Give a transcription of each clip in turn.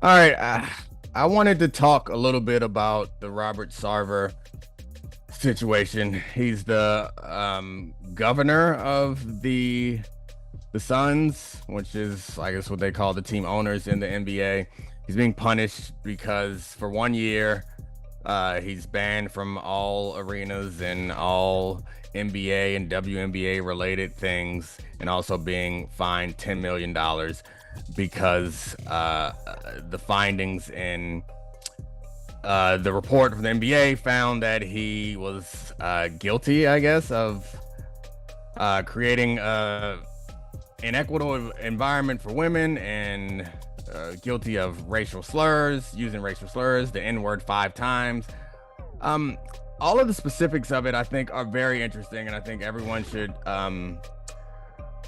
All right, I wanted to talk a little bit about the Robert Sarver situation. He's the governor of the Suns, which is, I guess, what they call the team owners in the NBA. He's being punished because for 1 year, he's banned from all arenas and all NBA and WNBA related things, and also being fined $10 million because the findings in the report from the NBA found that he was guilty, I guess, of creating a inequitable environment for women and guilty of racial slurs, using racial slurs, the N word 5 times. Um, all of the specifics of it, I think, are very interesting, and I think everyone should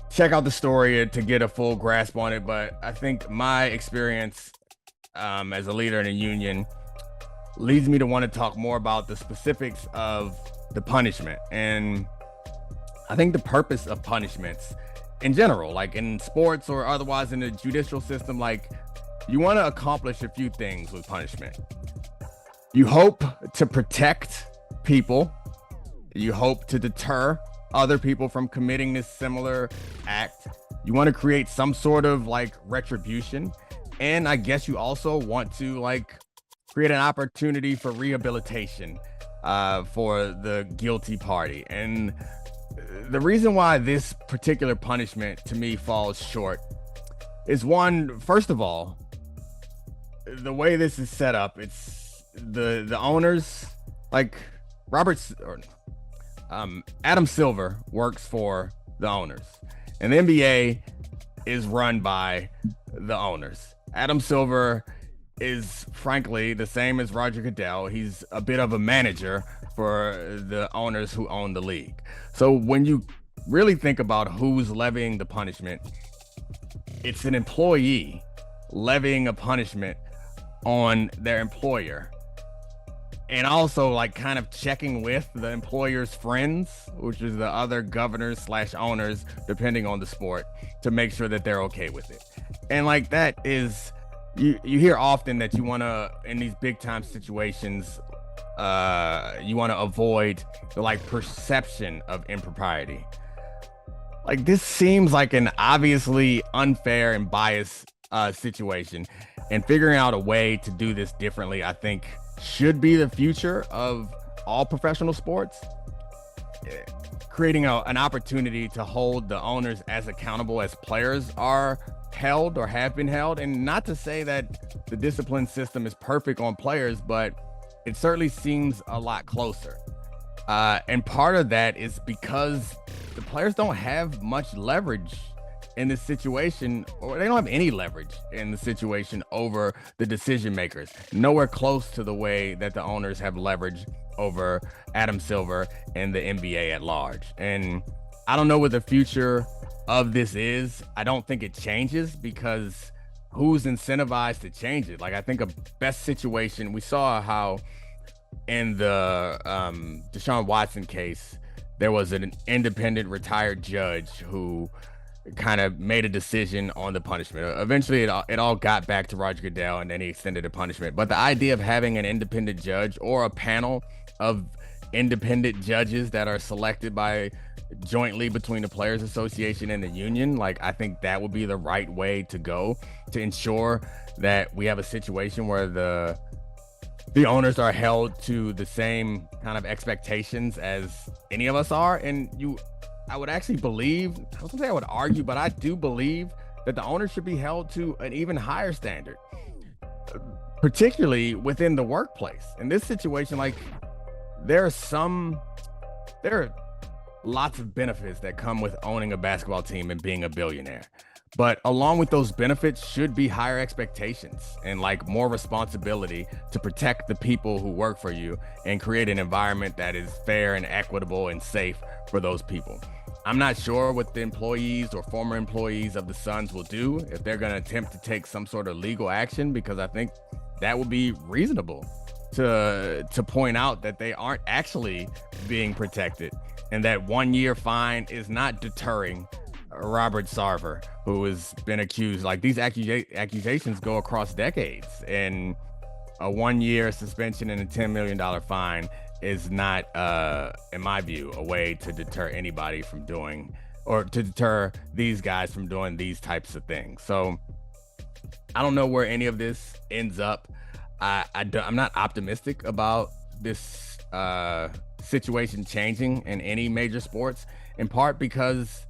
check out the story to get a full grasp on it. But I think my experience as a leader in a union leads me to want to talk more about the specifics of the punishment. And I think the purpose of punishments in general, like in sports or otherwise in the judicial system, like you want to accomplish a few things with punishment. You hope to protect people, you hope to deter other people from committing this similar act. You want to create some sort of like retribution. And I guess you also want to like create an opportunity for rehabilitation for the guilty party. And the reason why this particular punishment to me falls short is one, first of all, the way this is set up. It's the owners, like Robert's or Adam Silver works for the owners, and the NBA is run by the owners. Adam Silver is frankly the same as Roger Goodell. He's a bit of a manager for the owners who own the league. So when you really think about who's levying the punishment, it's an employee levying a punishment on their employer, and also like kind of checking with the employer's friends, which is the other governors slash owners, depending on the sport, to make sure that they're okay with it. And like that is, you hear often that you want to, in these big time situations, you want to avoid the like perception of impropriety. Like this seems like an obviously unfair and biased situation, and figuring out a way to do this differently, I think, should be the future of all professional sports. Creating an opportunity to hold the owners as accountable as players are held or have been held. And not to say that the discipline system is perfect on players, but it certainly seems a lot closer. And part of that is because the players don't have much leverage in this situation, or they don't have any leverage in the situation over the decision makers. Nowhere close to the way that the owners have leverage over Adam Silver and the NBA at large. And I don't know what the future of this is. I don't think it changes, because who's incentivized to change it? Like, I think a best situation, we saw how in the Deshaun Watson case, there was an independent retired judge who kind of made a decision on the punishment. Eventually, it all got back to Roger Goodell, and then he extended the punishment. But the idea of having an independent judge or a panel of independent judges that are selected by jointly between the Players Association and the union, like, I think that would be the right way to go to ensure that we have a situation where the owners are held to the same kind of expectations as any of us are. And I would actually believe, I was gonna say I would argue, but I do believe that the owners should be held to an even higher standard, particularly within the workplace. In this situation, like, there are lots of benefits that come with owning a basketball team and being a billionaire. But along with those benefits should be higher expectations and like more responsibility to protect the people who work for you and create an environment that is fair and equitable and safe for those people. I'm not sure what the employees or former employees of the Suns will do, if they're going to attempt to take some sort of legal action, because I think that would be reasonable to point out that they aren't actually being protected, and that 1 year fine is not deterring Robert Sarver, who has been accused. Like, these accusations go across decades, and a 1-year suspension and a $10 million fine is not, in my view, a way to deter anybody from doing, or to deter these guys from doing these types of things. So I don't know where any of this ends up. I'm not optimistic about this situation changing in any major sports, in part because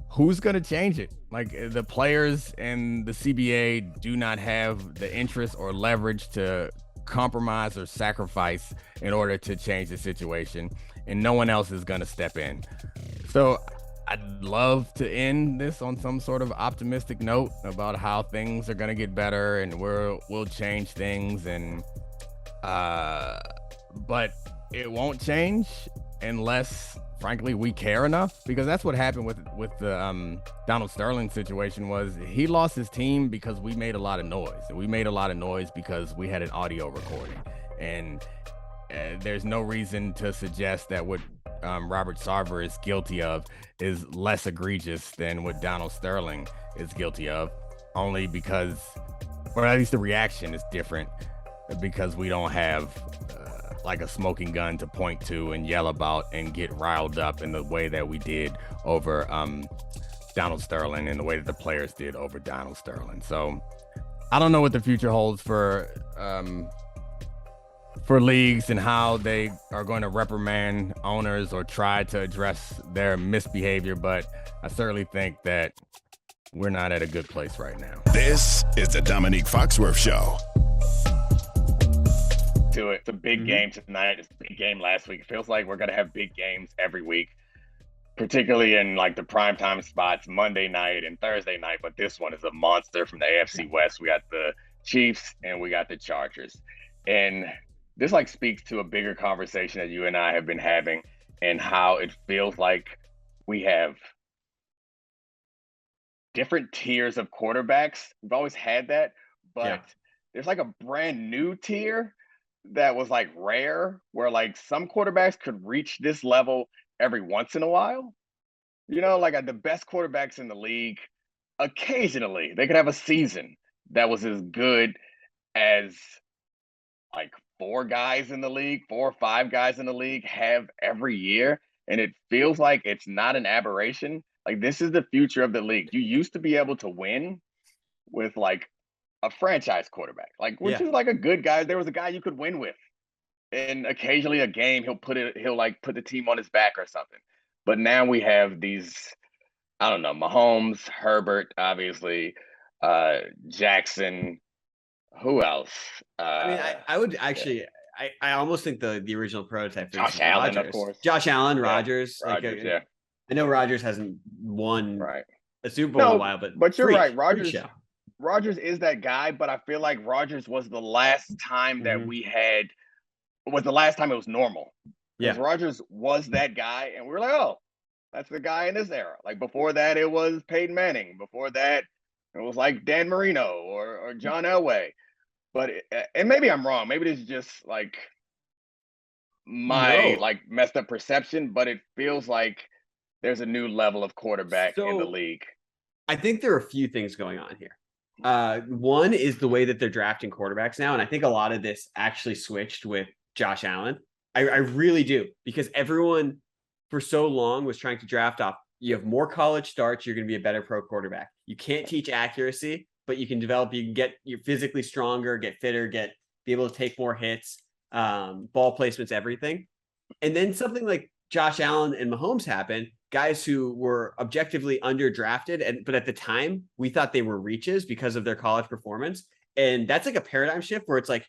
who's going to change it? Like, the players and the CBA do not have the interest or leverage to compromise or sacrifice in order to change the situation, and no one else is going to step in. So I'd love to end this on some sort of optimistic note about how things are going to get better and we'll change things, and but it won't change unless, frankly, we care enough, because that's what happened with the Donald Sterling situation. Was he lost his team because we made a lot of noise, and we made a lot of noise because we had an audio recording, and there's no reason to suggest that what Robert Sarver is guilty of is less egregious than what Donald Sterling is guilty of, only because, or at least the reaction is different, because we don't have like a smoking gun to point to and yell about and get riled up in the way that we did over Donald Sterling, and the way that the players did over Donald Sterling. So I don't know what the future holds for leagues and how they are going to reprimand owners or try to address their misbehavior, but I certainly think that we're not at a good place right now. This is the Domonique Foxworth Show. To it. It's a big game tonight. It's a big game last week. It feels like we're going to have big games every week, particularly in like the primetime spots, Monday night and Thursday night. But this one is a monster from the AFC West. We got the Chiefs and we got the Chargers. And this like speaks to a bigger conversation that you and I have been having, and how it feels like we have different tiers of quarterbacks. We've always had that, but there's like a brand new tier that was like rare, where like some quarterbacks could reach this level every once in a while. You know, like the best quarterbacks in the league, occasionally they could have a season that was as good as like 4 guys in the league, 4 or 5 guys in the league have every year. And it feels like it's not an aberration. Like, this is the future of the league. You used to be able to win with like a franchise quarterback, like, which is like a good guy. There was a guy you could win with, and occasionally a game he'll like put the team on his back or something. But now we have these, I don't know, Mahomes, Herbert, obviously, Jackson, who else? I mean, I would actually, I almost think the original prototype for Josh Allen, Rodgers. of course. Josh Allen, Rodgers. Rodgers, I know Rodgers hasn't won a Super Bowl in a while, but you're right. Rodgers is that guy, but I feel like Rodgers was the last time that was the last time it was normal. Because Rodgers was that guy, and we were like, oh, that's the guy in this era. Like, before that, it was Peyton Manning. Before that, it was like Dan Marino or John Elway. But and maybe I'm wrong. Maybe this is just like my like messed up perception, but it feels like there's a new level of quarterback in the league. I think there are a few things going on here. One is the way that they're drafting quarterbacks now. And I think a lot of this actually switched with Josh Allen. I really do, because everyone for so long was trying to draft off. You have more college starts, you're going to be a better pro quarterback. You can't teach accuracy, but you can develop, you're physically stronger, get fitter, be able to take more hits, ball placements, everything. And then something like Josh Allen and Mahomes happened, guys who were objectively underdrafted, but at the time we thought they were reaches because of their college performance. And that's like a paradigm shift where it's like,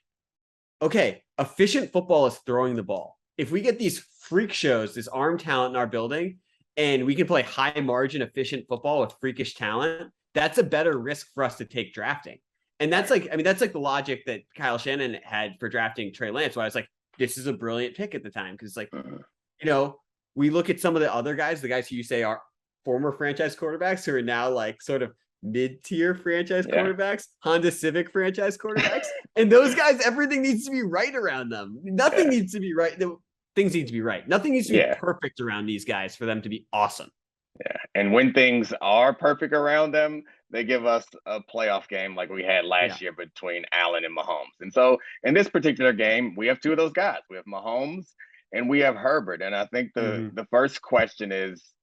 okay, efficient football is throwing the ball. If we get these freak shows, this arm talent in our building, and we can play high margin, efficient football with freakish talent, that's a better risk for us to take drafting. And that's like, I mean, that's like the logic that Kyle Shanahan had for drafting Trey Lance. So I was like, this is a brilliant pick at the time. Cause like, you know, we look at some of the other guys, the guys who you say are former franchise quarterbacks who are now like sort of mid-tier franchise quarterbacks, Honda Civic franchise quarterbacks. And those guys, everything needs to be right around them. Nothing needs to be right. Things need to be right. Nothing needs to be perfect around these guys for them to be awesome. Yeah. And when things are perfect around them, they give us a playoff game like we had Yeah. last year between Allen and Mahomes. And so in this particular game, we have two of those guys. We have Mahomes and we have Herbert. And I think Hmm. the first question is,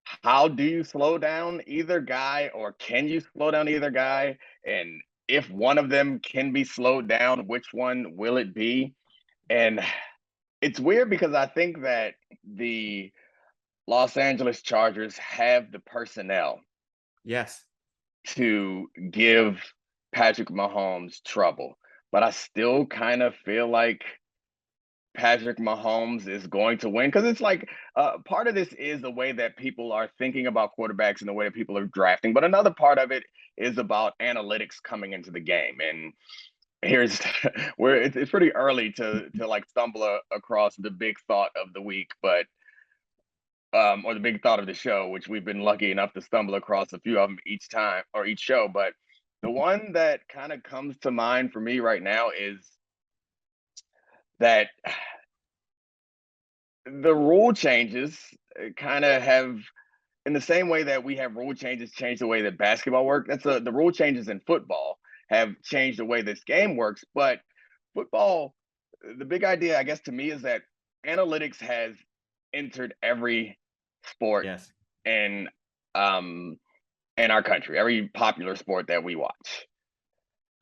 how do you slow down either guy, or can you slow down either guy? And if one of them can be slowed down, which one will it be? And it's weird because I think that the Los Angeles Chargers have the personnel Yes. to give Patrick Mahomes trouble, but I still kind of feel like Patrick Mahomes is going to win because it's like part of this is the way that people are thinking about quarterbacks and the way that people are drafting, but another part of it is about analytics coming into the game. And here's where it's pretty early to like stumble across the big thought of the week, but or the big thought of the show, which we've been lucky enough to stumble across a few of them each time or each show. But the one that kind of comes to mind for me right now is that the rule changes kind of have, in the same way that we have rule changes change the way that basketball works. The rule changes in football have changed the way this game works. But football, the big idea, I guess, to me is that analytics has entered every sport Yes. in um in our country, every popular sport that we watch.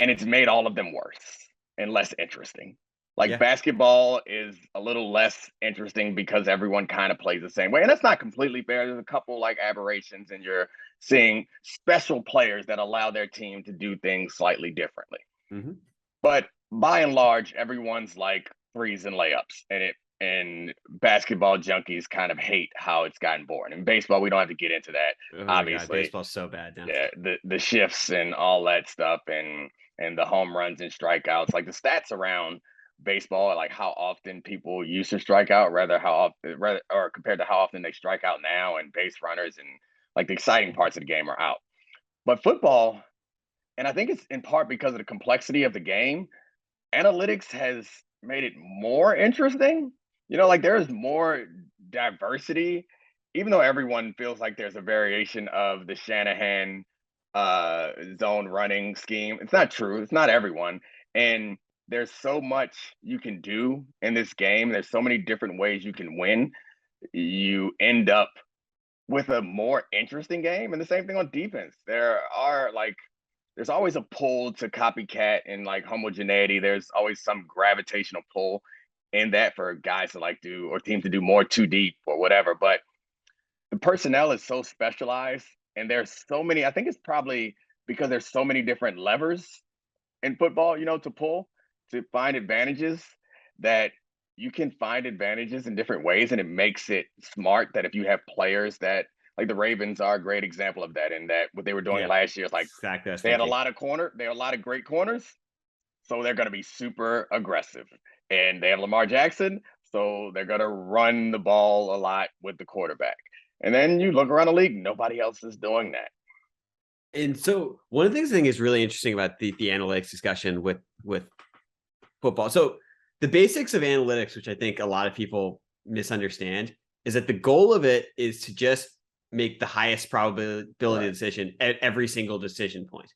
And it's made all of them worse and less interesting. Like Yeah. basketball is a little less interesting because everyone kind of plays the same way. And that's not completely fair. There's a couple like aberrations, and you're seeing special players that allow their team to do things slightly differently. Hmm. But by and large, everyone's like threes and layups, and basketball junkies kind of hate how it's gotten boring. In baseball, we don't have to get into that, Oh my God, obviously. baseball's so bad now. Yeah, the shifts and all that stuff, and the home runs and strikeouts, like the stats around baseball, like how often people used to strike out, rather how often, rather or compared to how often they strike out now, and base runners and like the exciting parts of the game are out. But football, and I think it's in part because of the complexity of the game, analytics has made it more interesting. Like there's more diversity, even though everyone feels like there's a variation of the Shanahan zone running scheme. It's not true. It's not everyone. And there's so much you can do in this game. There's so many different ways you can win. You end up with a more interesting game. And the same thing on defense. There's always a pull to copycat and like homogeneity. There's always some gravitational pull in that for guys to like do, or teams to do more too deep or whatever. But the personnel is so specialized, and there's so many. I think it's probably because there's so many different levers in football, to pull to find advantages, that you can find advantages in different ways. And it makes it smart that if you have players that, like the Ravens are a great example of that, and that what they were doing Yeah. last year is like Exactly. I was they had thinking. a lot of great corners, so they're going to be super aggressive. And they have Lamar Jackson, so they're going to run the ball a lot with the quarterback. And then you look around the league, nobody else is doing that. And so one of the things I think is really interesting about the analytics discussion with football. So the basics of analytics, which I think a lot of people misunderstand, is that the goal of it is to just make the highest probability Right. decision at every single decision point.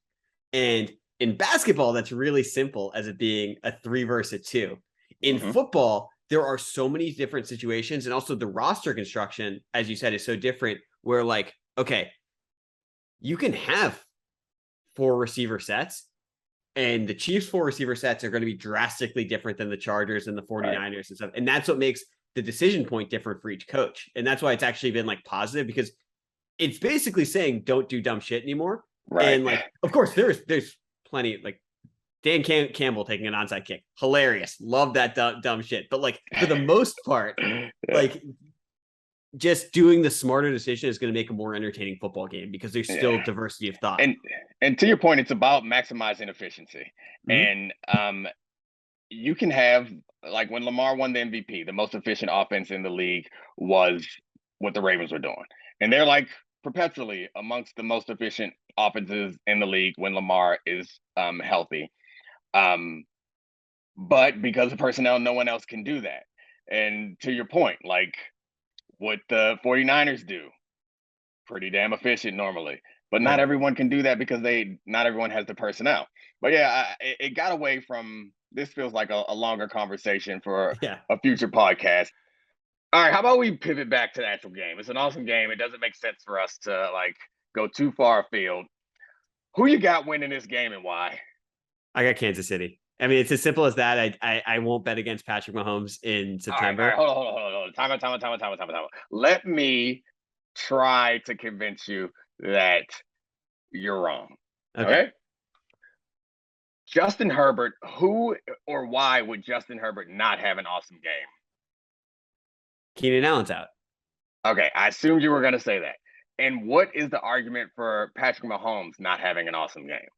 And in basketball, that's really simple as it being a 3 versus a 2. In Mm-hmm. football, there are so many different situations. And also the roster construction, as you said, is so different where like, okay, you can have 4 receiver sets, and the Chiefs' 4 receiver sets are going to be drastically different than the Chargers and the 49ers Right. and stuff. And that's what makes the decision point different for each coach. And that's why it's actually been like positive, because it's basically saying don't do dumb shit anymore. Right. And like, of course, there's plenty, like Dan Campbell taking an onside kick, hilarious, love that dumb shit. But like for the most part, Yeah. like just doing the smarter decision is going to make a more entertaining football game because there's still Yeah. diversity of thought. And to your point, it's about maximizing efficiency. Mm-hmm. And you can have, like when Lamar won the MVP, the most efficient offense in the league was what the Ravens were doing. And they're like perpetually amongst the most efficient offenses in the league when Lamar is healthy. But because of personnel, no one else can do that. And to your point, like what the 49ers do pretty damn efficient normally. But not everyone can do that because not everyone has the personnel. But yeah, it got away from this. Feels like a longer conversation for a future podcast. All right, how about we pivot back to the actual game? It's an awesome game. It doesn't make sense for us to go too far afield. Who you got winning this game and why? I got Kansas City. I mean, it's as simple as that. I won't bet against Patrick Mahomes in September. All right, hold on. Time. Let me try to convince you that you're wrong. Okay? Justin Herbert, who or why would Justin Herbert not have an awesome game? Keenan Allen's out. Okay, I assumed you were going to say that. And what is the argument for Patrick Mahomes not having an awesome game?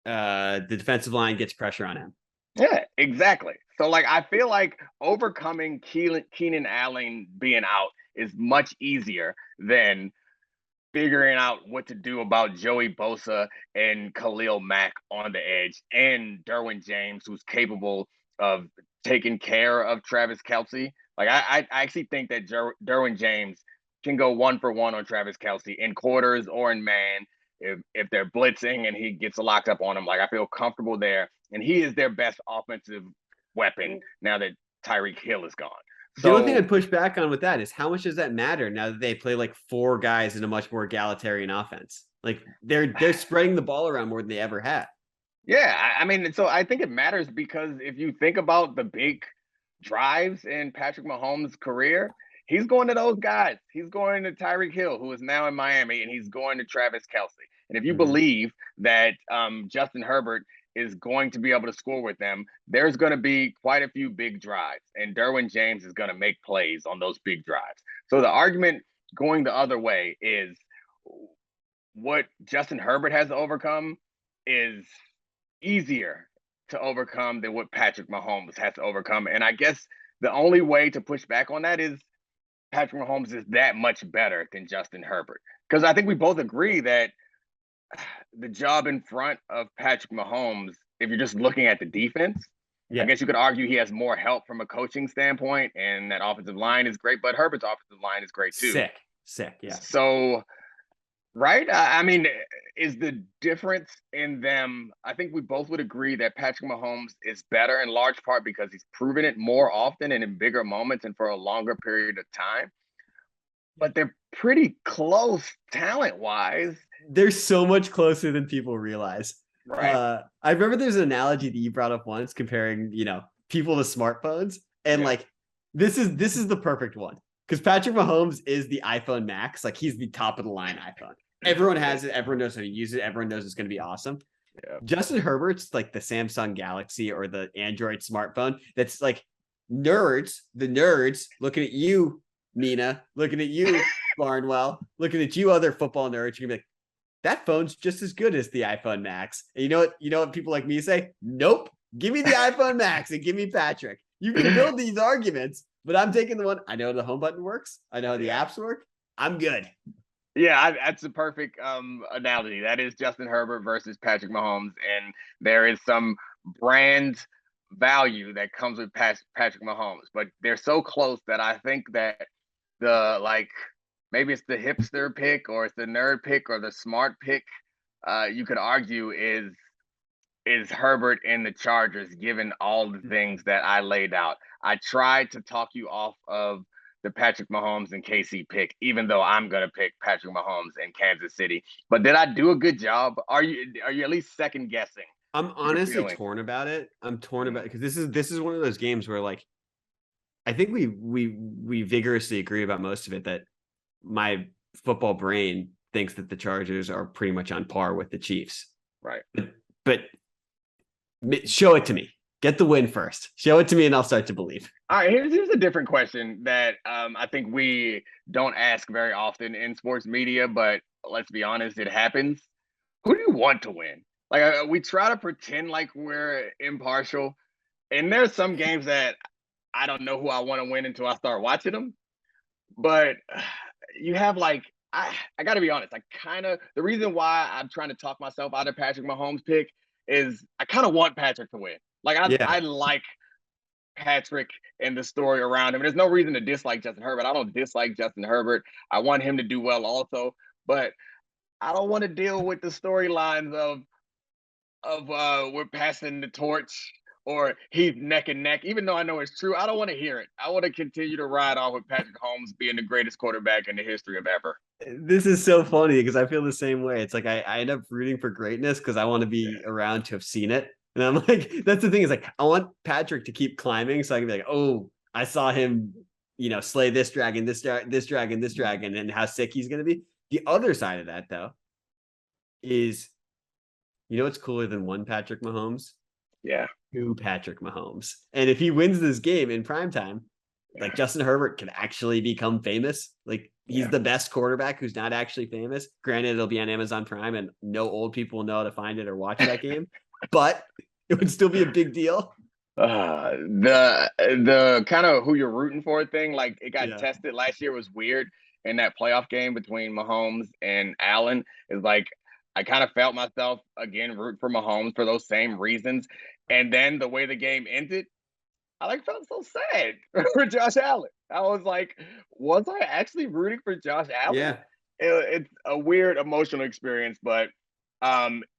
The defensive line gets pressure on him. Yeah, exactly. So, I feel like overcoming Keenan Allen being out is much easier than figuring out what to do about Joey Bosa and Khalil Mack on the edge and Derwin James, who's capable of taking care of Travis Kelce. I actually think that Derwin James can go 1-for-1 on Travis Kelce in quarters or in man if they're blitzing and he gets locked up on him. I feel comfortable there. And he is their best offensive weapon now that Tyreek Hill is gone. The only thing I'd push back on with that is how much does that matter now that they play 4 guys in a much more egalitarian offense? They're spreading the ball around more than they ever have. Yeah, I mean, so I think it matters because if you think about the big drives in Patrick Mahomes' career, he's going to those guys. He's going to Tyreek Hill, who is now in Miami, and he's going to Travis Kelce. And if you believe that Justin Herbert is going to be able to score with them, there's going to be quite a few big drives, and Derwin James is going to make plays on those big drives. So the argument going the other way is what Justin Herbert has to overcome is easier to overcome than what Patrick Mahomes has to overcome. And I guess the only way to push back on that is Patrick Mahomes is that much better than Justin Herbert. Because I think we both agree that the job in front of Patrick Mahomes, if you're just looking at the defense, I guess you could argue he has more help from a coaching standpoint, and that offensive line is great, but Herbert's offensive line is great too. Sick, yeah. So, right? I mean, is the difference in them, I think we both would agree that Patrick Mahomes is better in large part because he's proven it more often and in bigger moments and for a longer period of time. But they're pretty close talent-wise. They're so much closer than people realize. Right. I remember there's an analogy that you brought up once comparing, people to smartphones. And this is the perfect one. Because Patrick Mahomes is the iPhone Max. He's the top of the line iPhone. Everyone has it. Everyone knows how to use it. Everyone knows it's going to be awesome. Yeah. Justin Herbert's the Samsung Galaxy or the Android smartphone. That's the nerds looking at you, Nina, looking at you, Barnwell, looking at you, other football nerds. You're going to be like, that phone's just as good as the iPhone Max. And you know what people like me say? Nope. Give me the iPhone Max and give me Patrick. You can build these arguments, but I'm taking the one. I know the home button works. I know how the apps work. I'm good. Yeah, that's a perfect analogy. That is Justin Herbert versus Patrick Mahomes. And there is some brand value that comes with Patrick Mahomes. But they're so close that I think that maybe it's the hipster pick or it's the nerd pick or the smart pick. You could argue is Herbert in the Chargers, given all the things that I laid out. I tried to talk you off of the Patrick Mahomes and KC pick, even though I'm going to pick Patrick Mahomes in Kansas City. But did I do a good job? Are you at least second guessing? I'm honestly torn about it. I'm torn about it because this is one of those games where I think we vigorously agree about most of it, that my football brain thinks that the Chargers are pretty much on par with the Chiefs. Right. But show it to me. Get the win first. Show it to me and I'll start to believe. All right, here's a different question that I think we don't ask very often in sports media, but let's be honest, it happens. Who do you want to win? We try to pretend like we're impartial, and there's some games that I don't know who I want to win until I start watching them. But you have I got to be honest. The reason why I'm trying to talk myself out of Patrick Mahomes' pick is I kind of want Patrick to win. I like Patrick and the story around him. And there's no reason to dislike Justin Herbert. I don't dislike Justin Herbert. I want him to do well also, but I don't want to deal with the storylines of we're passing the torch or he's neck and neck. Even though I know it's true, I don't want to hear it. I want to continue to ride on with Patrick Mahomes being the greatest quarterback in the history of ever. This is so funny because I feel the same way. It's like I end up rooting for greatness because I want to be around to have seen it. And I'm like, that's the thing is like, I want Patrick to keep climbing so I can be like, oh, I saw him, slay this dragon, this dragon, and how sick he's going to be. The other side of that, though, is, what's cooler than one Patrick Mahomes? Yeah. Two Patrick Mahomes. And if he wins this game in primetime, like Justin Herbert can actually become famous. Like he's the best quarterback who's not actually famous. Granted, it'll be on Amazon Prime and no old people will know how to find it or watch that game, but it would still be a big deal. The kind of who you're rooting for thing, like it got tested last year was weird in that playoff game between Mahomes and Allen. Is like I kind of felt myself again root for Mahomes for those same reasons. And then the way the game ended, I felt so sad for Josh Allen. I was like, was I actually rooting for Josh Allen? Yeah. It's a weird emotional experience, but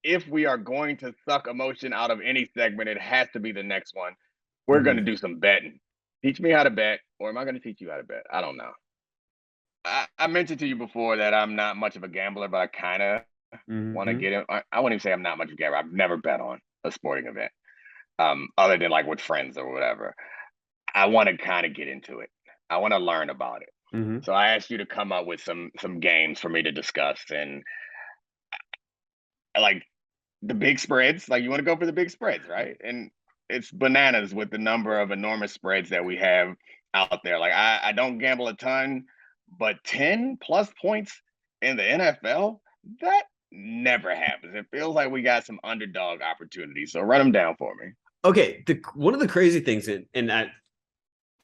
if we are going to suck emotion out of any segment, it has to be the next one. We're going to do some betting. Teach me how to bet, or am I going to teach you how to bet? I don't know. I mentioned to you before that I'm not much of a gambler, but I kind of want to get in. I wouldn't even say I'm not much of a gambler. I've never bet on a sporting event, other than like with friends or whatever. I want to kind of get into it. I want to learn about it. So I asked you to come up with some games for me to discuss, and like the big spreads. Like you want to go for the big spreads, right? And it's bananas with the number of enormous spreads that we have out there. Like I don't gamble a ton, but 10 plus points in the NFL, that never happens. It feels like we got some underdog opportunities. So run them down for me. Okay. One of the crazy things,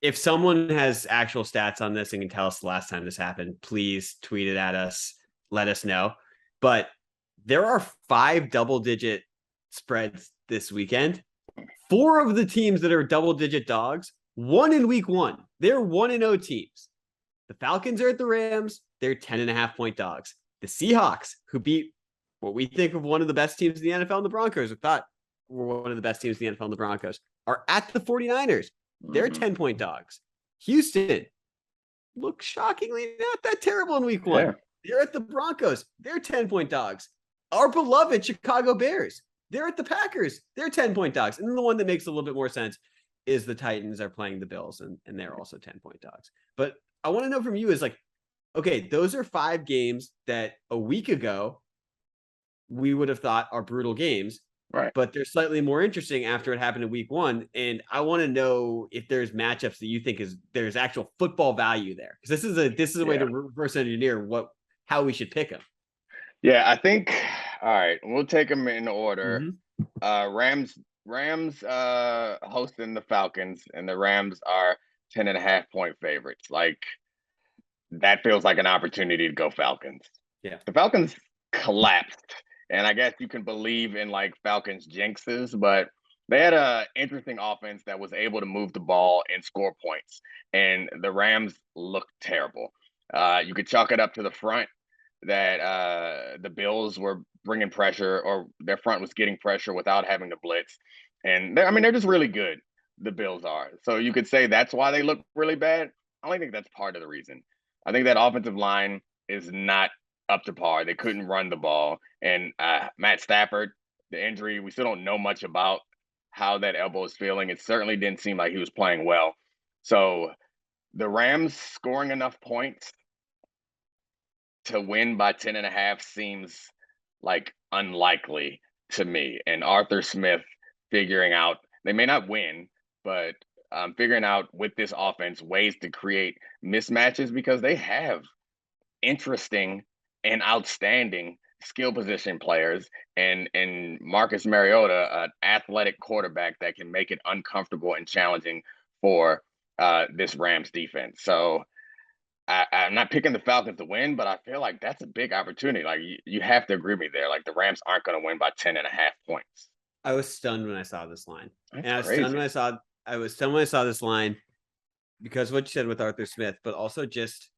if someone has actual stats on this and can tell us the last time this happened, please tweet it at us. Let us know. But there are 5 double-digit spreads this weekend. 4 of the teams that are double-digit dogs, 1 in week 1. They're 1-0 teams. The Falcons are at the Rams. They're 10.5-point dogs. The Seahawks, who beat what we think of one of the best teams in the NFL, and the Broncos, who thought were one of the best teams in the NFL, and the Broncos, are at the 49ers. They're 10-point dogs. Houston looks shockingly not that terrible in week 1. Yeah. They're at the Broncos. They're 10-point dogs. Our beloved Chicago Bears, they're at the Packers. They're 10-point dogs. And then the one that makes a little bit more sense is the Titans are playing the Bills, and they're also 10-point dogs. But I want to know from you is like, okay, those are 5 games that a week ago we would have thought are brutal games. Right. But they're slightly more interesting after it happened in week 1. And I want to know if there's matchups that you think there's actual football value there. Because this is a way to reverse engineer how we should pick them. Yeah, I think, all right, we'll take them in order. Rams hosting the Falcons, and the Rams are 10.5-point favorites. Like, that feels like an opportunity to go Falcons. Yeah. The Falcons collapsed, and I guess you can believe in, like, Falcons jinxes, but they had an interesting offense that was able to move the ball and score points, and the Rams looked terrible. You could chalk it up to the front, that the Bills were bringing pressure, or their front was getting pressure without having to blitz. And they're just really good, the Bills are. So you could say that's why they look really bad. I only think that's part of the reason. I think that offensive line is not up to par. They couldn't run the ball. And Matt Stafford, the injury, we still don't know much about how that elbow is feeling. It certainly didn't seem like he was playing well. So the Rams scoring enough points to win by 10.5 seems like unlikely to me. And Arthur Smith figuring out, they may not win, but figuring out with this offense ways to create mismatches, because they have interesting and outstanding skill position players, and Marcus Mariota, an athletic quarterback that can make it uncomfortable and challenging for this Rams defense. So I'm not picking the Falcons to win, but I feel like that's a big opportunity. Like you have to agree with me there. Like the Rams aren't going to win by 10.5 points. I was stunned when I saw this line. That's and I was crazy. stunned when I saw someone I saw this line because what you said with Arthur Smith, but also just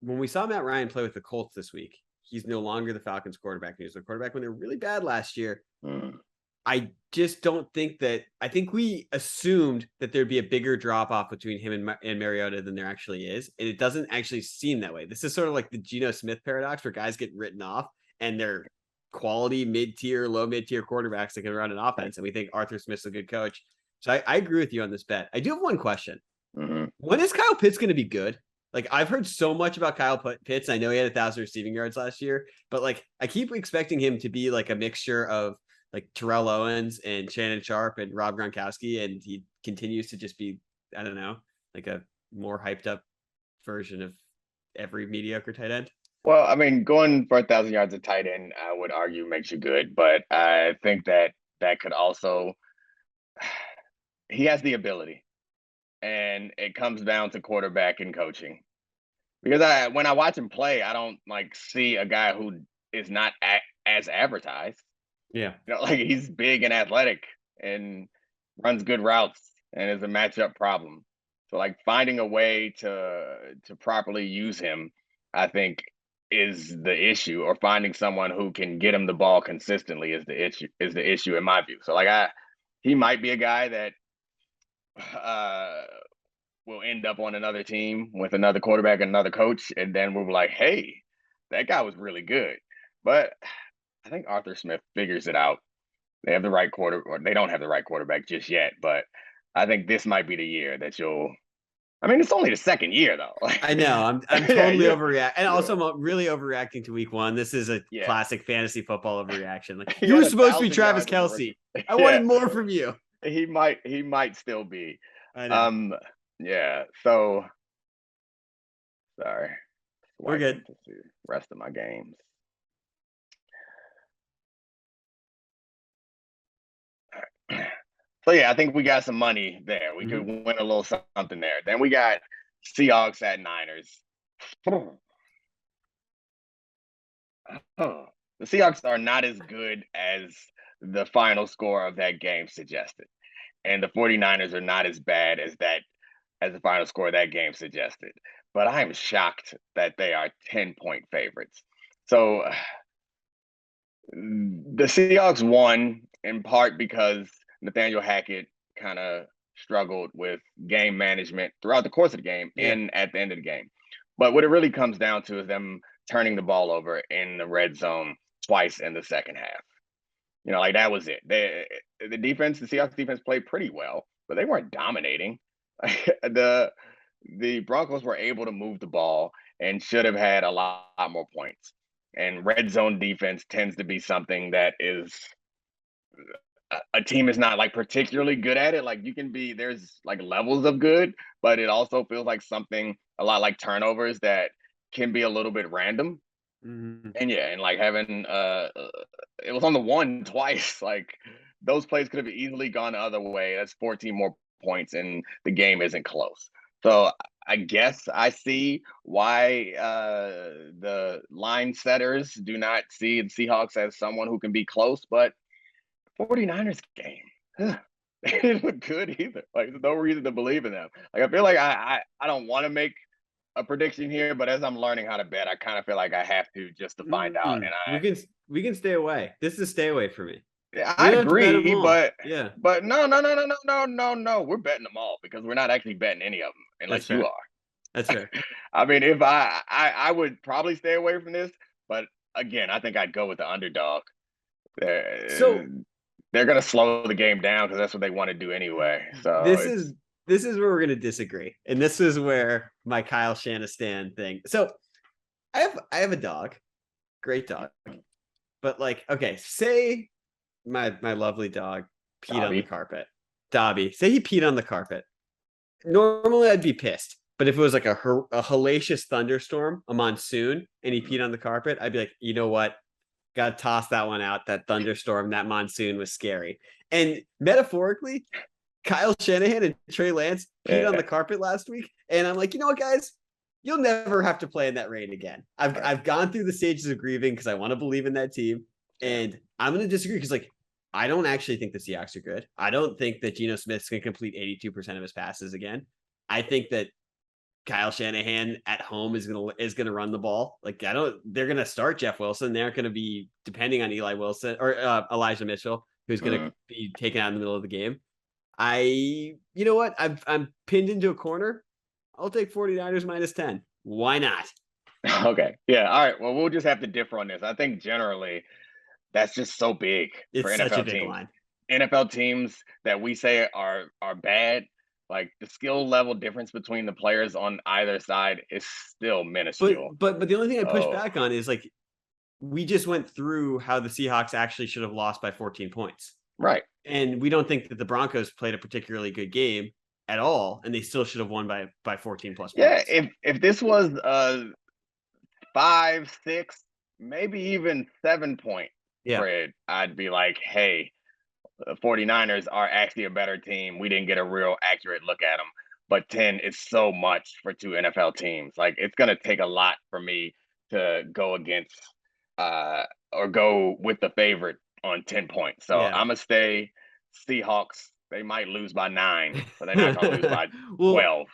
when we saw Matt Ryan play with the Colts this week, he's no longer the Falcons quarterback. He was the quarterback when they were really bad last year. I just don't think that. I think we assumed that there'd be a bigger drop off between him and Mariota than there actually is, and it doesn't actually seem that way. This is sort of like the Geno Smith paradox, where guys get written off and they're quality mid-tier, low mid-tier quarterbacks that can run an offense, and we think Arthur Smith's a good coach. So I agree with you on this bet. I do have one question. When is Kyle Pitts going to be good? Like, I've heard so much about Kyle Pitts. I know he had 1,000 receiving yards last year, but like I keep expecting him to be like a mixture of like Terrell Owens and Shannon Sharp and Rob Gronkowski, and he continues to just be, I don't know, like a more hyped up version of every mediocre tight end. Well, I mean, going for 1,000 yards of tight end, I would argue makes you good, but I think that could also, he has the ability, and it comes down to quarterback and coaching. Because when I watch him play, I don't like see a guy who is not as advertised. Yeah. Like he's big and athletic and runs good routes and is a matchup problem. So like finding a way to properly use him, I think is the issue, or finding someone who can get him the ball consistently is the issue in my view. So like he might be a guy that will end up on another team with another quarterback and another coach, and then we'll be like, hey, that guy was really good. But I think Arthur Smith figures it out. They have the right or they don't have the right quarterback just yet, but I think this might be the year that I mean, it's only the second year though. I know. I'm totally overreacting. And also I'm really overreacting to week one. This is a classic fantasy football overreaction. Like you were supposed to be Travis Kelce. I wanted more from you. He might still be. I know. Yeah. So sorry. We're good. To see the rest of my games. So yeah, I think we got some money there. We could win a little something there. Then we got Seahawks at Niners. The Seahawks are not as good as the final score of that game suggested. And the 49ers are not as bad as the final score of that game suggested. But I am shocked that they are 10-point favorites. So the Seahawks won in part because Nathaniel Hackett kind of struggled with game management throughout the course of the game and at the end of the game. But what it really comes down to is them turning the ball over in the red zone twice in the second half. Like that was it. The Seahawks defense played pretty well, but they weren't dominating. The Broncos were able to move the ball and should have had a lot more points. And red zone defense tends to be something that is a team is not like particularly good at it. Like there's like levels of good, but it also feels like something a lot like turnovers that can be a little bit random. And like having it was on the one twice. Like those plays could have easily gone the other way. That's 14 more points and the game isn't close. So I guess I see why the line setters do not see the Seahawks as someone who can be close, but 49ers game, they didn't look good either. Like there's no reason to believe in them. Like I feel like I don't want to make a prediction here, but as I'm learning how to bet, I kind of feel like I have to just to find out. And we can stay away. This is a stay away for me. Yeah, I agree, but no. We're betting them all because we're not actually betting any of them unless you are. That's fair. I mean, if I would probably stay away from this, but again, I think I'd go with the underdog. They're going to slow the game down because that's what they want to do anyway. So this is where we're going to disagree, and this is where my Kyle Shanahan thing. So I have a dog, great dog, but like, okay, say my lovely dog peed on the carpet. Dobby, say he peed on the carpet. Normally I'd be pissed, but if it was like a hellacious thunderstorm, a monsoon, and he peed on the carpet, I'd be like, you know what? Got to toss that one out. That thunderstorm, that monsoon was scary. And metaphorically, Kyle Shanahan and Trey Lance peed on the carpet last week. And I'm like, you know what, guys? You'll never have to play in that rain again. I've gone through the stages of grieving because I want to believe in that team. And I'm going to disagree because, like, I don't actually think the Seahawks are good. I don't think that Geno Smith's going to complete 82% of his passes again. I think that Kyle Shanahan at home is gonna run the ball. Like they're gonna start Jeff Wilson. They aren't gonna be depending on Eli Wilson or Elijah Mitchell, who's gonna be taken out in the middle of the game. You know what? I'm pinned into a corner. I'll take 49ers minus 10. Why not? Okay. Yeah. All right. Well, we'll just have to differ on this. I think generally that's just so big for It's such NFL a big teams. line. NFL teams that we say are bad, like the skill level difference between the players on either side is still minuscule. But the only thing I push back on is like we just went through how the Seahawks actually should have lost by 14 points. Right. And we don't think that the Broncos played a particularly good game at all, and they still should have won by 14 plus points. Yeah, if this was a 5, 6, maybe even 7-point spread, I'd be like, hey, the 49ers are actually a better team. We didn't get a real accurate look at them. But 10 is so much for two NFL teams. Like, it's going to take a lot for me to go against or go with the favorite on 10 points. So I'm going to stay Seahawks. They might lose by 9, but they're not going to lose by 12.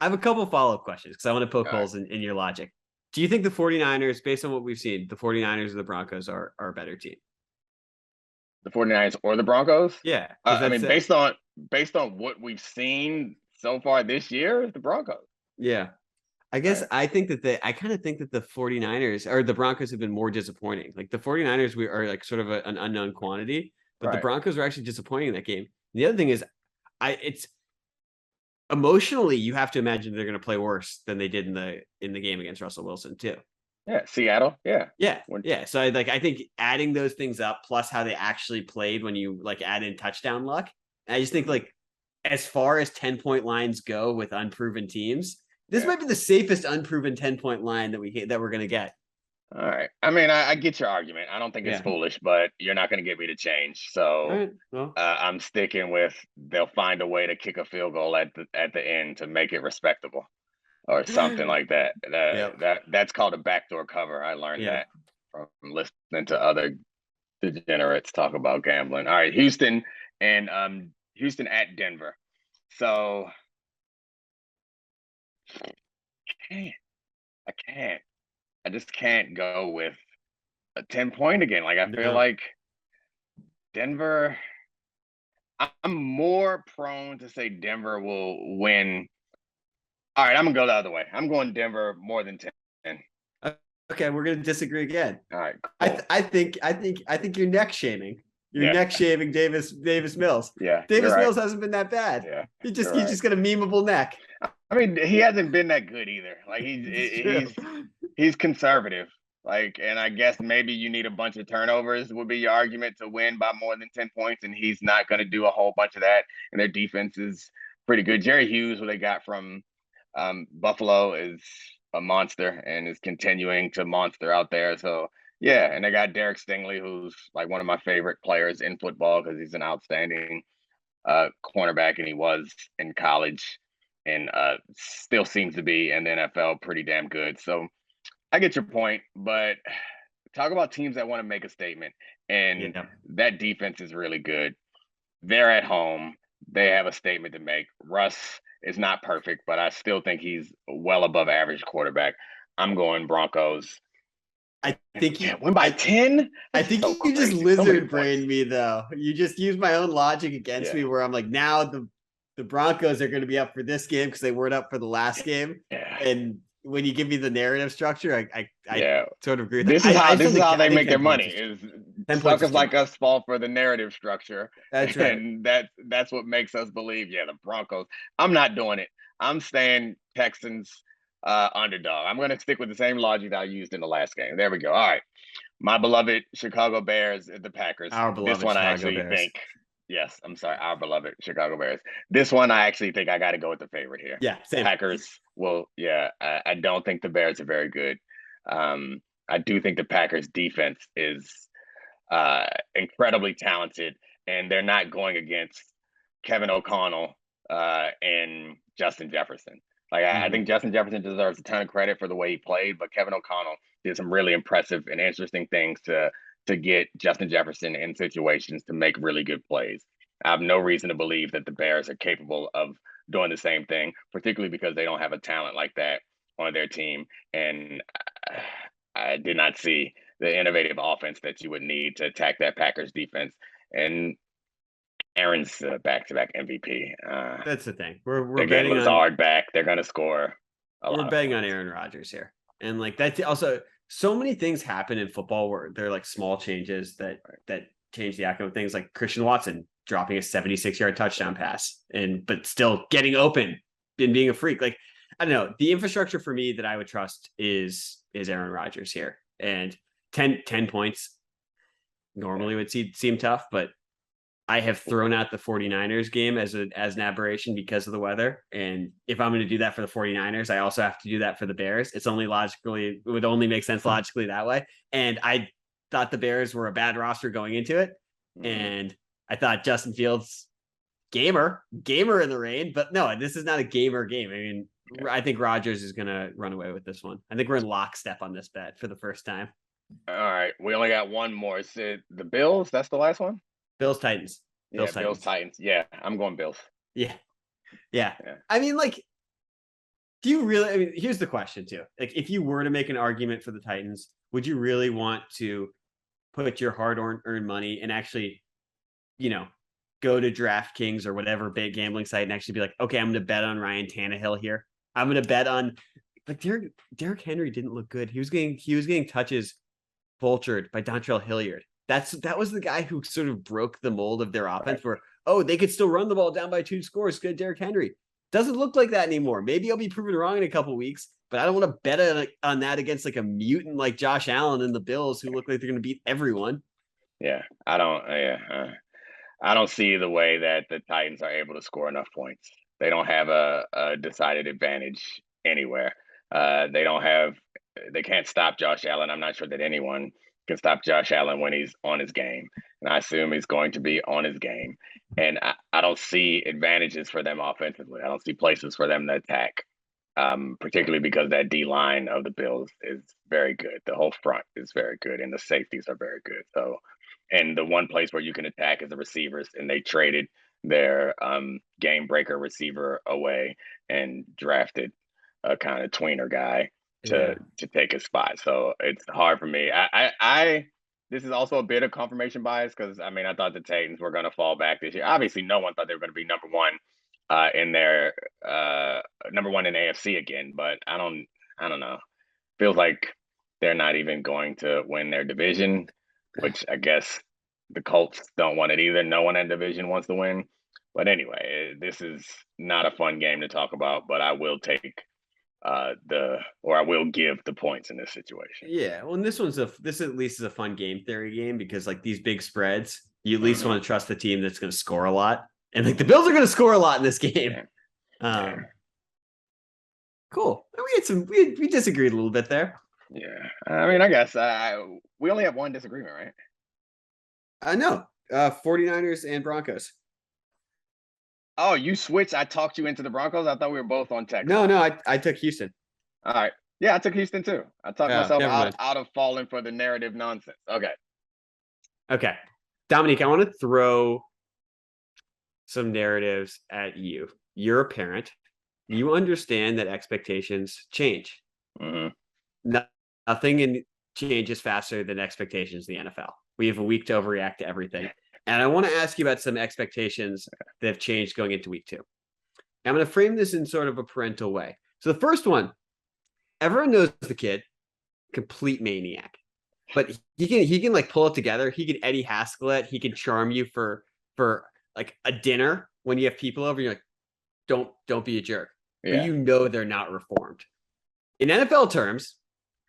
I have a couple follow-up questions because I want to poke holes in your logic. Do you think the 49ers, based on what we've seen, the 49ers or the Broncos are a better team? The 49ers or the Broncos? Yeah. I mean, based on what we've seen so far this year, it's the Broncos. Yeah. I guess I kind of think that the 49ers or the Broncos have been more disappointing. Like the 49ers are like sort of an unknown quantity, but the Broncos are actually disappointing in that game. The other thing is it's emotionally, you have to imagine they're going to play worse than they did in the game against Russell Wilson too. Yeah, Seattle. Yeah. So I think adding those things up, plus how they actually played when you like add in touchdown luck, I just think like as far as 10-point lines go with unproven teams, this might be the safest unproven 10-point line that we're going to get. All right. I mean, I get your argument. I don't think it's foolish, but you're not going to get me to change. So I'm sticking with they'll find a way to kick a field goal at the end to make it respectable or something like that. That's called a backdoor cover. I learned that from listening to other degenerates talk about gambling. All right, Houston at Denver. So I can't. I just can't go with a 10-point again. Like I feel like Denver. I'm more prone to say Denver will win. All right, I'm gonna go the other way. I'm going Denver more than 10. Okay, we're gonna disagree again. All right, cool. I think you're neck shaming. You're neck shaming Davis Mills. Yeah, Davis Mills hasn't been that bad. Yeah, he's just got a memeable neck. I mean, he hasn't been that good either. Like he's conservative. Like, and I guess maybe you need a bunch of turnovers would be your argument to win by more than 10 points, and he's not going to do a whole bunch of that. And their defense is pretty good. Jerry Hughes, who they got from Buffalo, is a monster and is continuing to monster out there. So yeah, and they got Derek Stingley, who's like one of my favorite players in football because he's an outstanding cornerback, and he was in college and still seems to be in the NFL pretty damn good. So I get your point, but talk about teams that want to make a statement, and that defense is really good. They're at home. They have a statement to make. Russ is not perfect, but I still think he's well above average quarterback. I'm going Broncos. I think you win by 10. I think you just lizard brained me though. You just used my own logic against me, where I'm like, now the Broncos are going to be up for this game because they weren't up for the last game. And when you give me the narrative structure, I sort of agree with this that. This is how they make their money. Is suckers like us fall for the narrative structure. That's right. And that's what makes us believe, the Broncos. I'm not doing it. I'm staying Texans underdog. I'm going to stick with the same logic that I used in the last game. There we go. All right. My beloved Chicago Bears at the Packers. Our beloved this one Chicago I actually Bears. think. Yes, I'm sorry. Our beloved Chicago Bears. This one I actually think I got to go with the favorite here. Yeah, same. Packers. Well, I don't think the Bears are very good. I do think the Packers defense is incredibly talented, and they're not going against Kevin O'Connell and Justin Jefferson. Like I think Justin Jefferson deserves a ton of credit for the way he played, but Kevin O'Connell did some really impressive and interesting things to to get Justin Jefferson in situations to make really good plays. I have no reason to believe that the Bears are capable of doing the same thing, particularly because they don't have a talent like that on their team. And I did not see the innovative offense that you would need to attack that Packers defense. And Aaron's back-to-back MVP. That's the thing. We're they're getting betting Lazard back. They're going to score a lot. We're betting on Aaron Rodgers here, and like that's also so many things happen in football where they're like small changes that change the outcome of things. Like Christian Watson dropping a 76-yard touchdown pass, but still getting open and being a freak. Like I don't know, the infrastructure for me that I would trust is Aaron Rodgers here, and 10 points normally would seem tough, but I have thrown out the 49ers game as an aberration because of the weather. And if I'm going to do that for the 49ers, I also have to do that for the Bears. It would only make sense logically that way. And I thought the Bears were a bad roster going into it. And I thought Justin Fields, gamer in the rain, but no, this is not a gamer game. I mean, I think Rodgers is going to run away with this one. I think we're in lockstep on this bet for the first time. All right. We only got one more. Is it the Bills? That's the last one? Bills Titans. Bills Titans. Yeah, I'm going Bills. Yeah. I mean, like, do you really? I mean, here's the question too. Like, if you were to make an argument for the Titans, would you really want to put your hard-earned money and actually, go to DraftKings or whatever big gambling site and actually be like, okay, I'm going to bet on Ryan Tannehill here. I'm going to bet on like Derrick Henry didn't look good. He was getting touches vultured by Dontrell Hilliard. That was the guy who sort of broke the mold of their offense where, they could still run the ball down by 2 scores. Good Derrick Henry. Doesn't look like that anymore. Maybe I'll be proven wrong in a couple weeks, but I don't want to bet on that against like a mutant like Josh Allen and the Bills who look like they're going to beat everyone. Yeah, I don't see the way that the Titans are able to score enough points. They don't have a decided advantage anywhere. They can't stop Josh Allen. I'm not sure that anyone can stop Josh Allen when he's on his game. And I assume he's going to be on his game. And I don't see advantages for them offensively. I don't see places for them to attack, particularly because that D-line of the Bills is very good. The whole front is very good, and the safeties are very good. So, and the one place where you can attack is the receivers, and they traded their game breaker receiver away and drafted a kind of tweener guy to take his spot. So it's hard for me. This is also a bit of confirmation bias because I thought the Titans were going to fall back this year. Obviously, no one thought they were going to be number one in AFC again. But I don't know. Feels like they're not even going to win their division, which I guess the Colts don't want it either. No one in the division wants to win. But anyway, this is not a fun game to talk about. But I will take I will give the points in this situation. Yeah, well, and this at least is a fun game theory game because like these big spreads, you at least want to trust the team that's going to score a lot, and like the Bills are going to score a lot in this game. Cool. We disagreed a little bit there. Yeah, I guess we only have one disagreement, right? No, 49ers and Broncos. Oh, you switched. I talked you into the Broncos. I thought we were both on Texas. No, I took Houston. All right. Yeah, I took Houston too. I talked myself out of falling for the narrative nonsense. Okay. Domonique, I want to throw some narratives at you. You're a parent. You understand that expectations change. Mm-hmm. Nothing changes faster than expectations in the NFL. We have a week to overreact to everything. And I want to ask you about some expectations that have changed going into week 2. I'm going to frame this in sort of a parental way. So the first one, everyone knows the kid, complete maniac, but he can like pull it together. He can Eddie Haskell it. He can charm you for like a dinner when you have people over. You're like, don't be a jerk. Yeah. But they're not reformed. In NFL terms,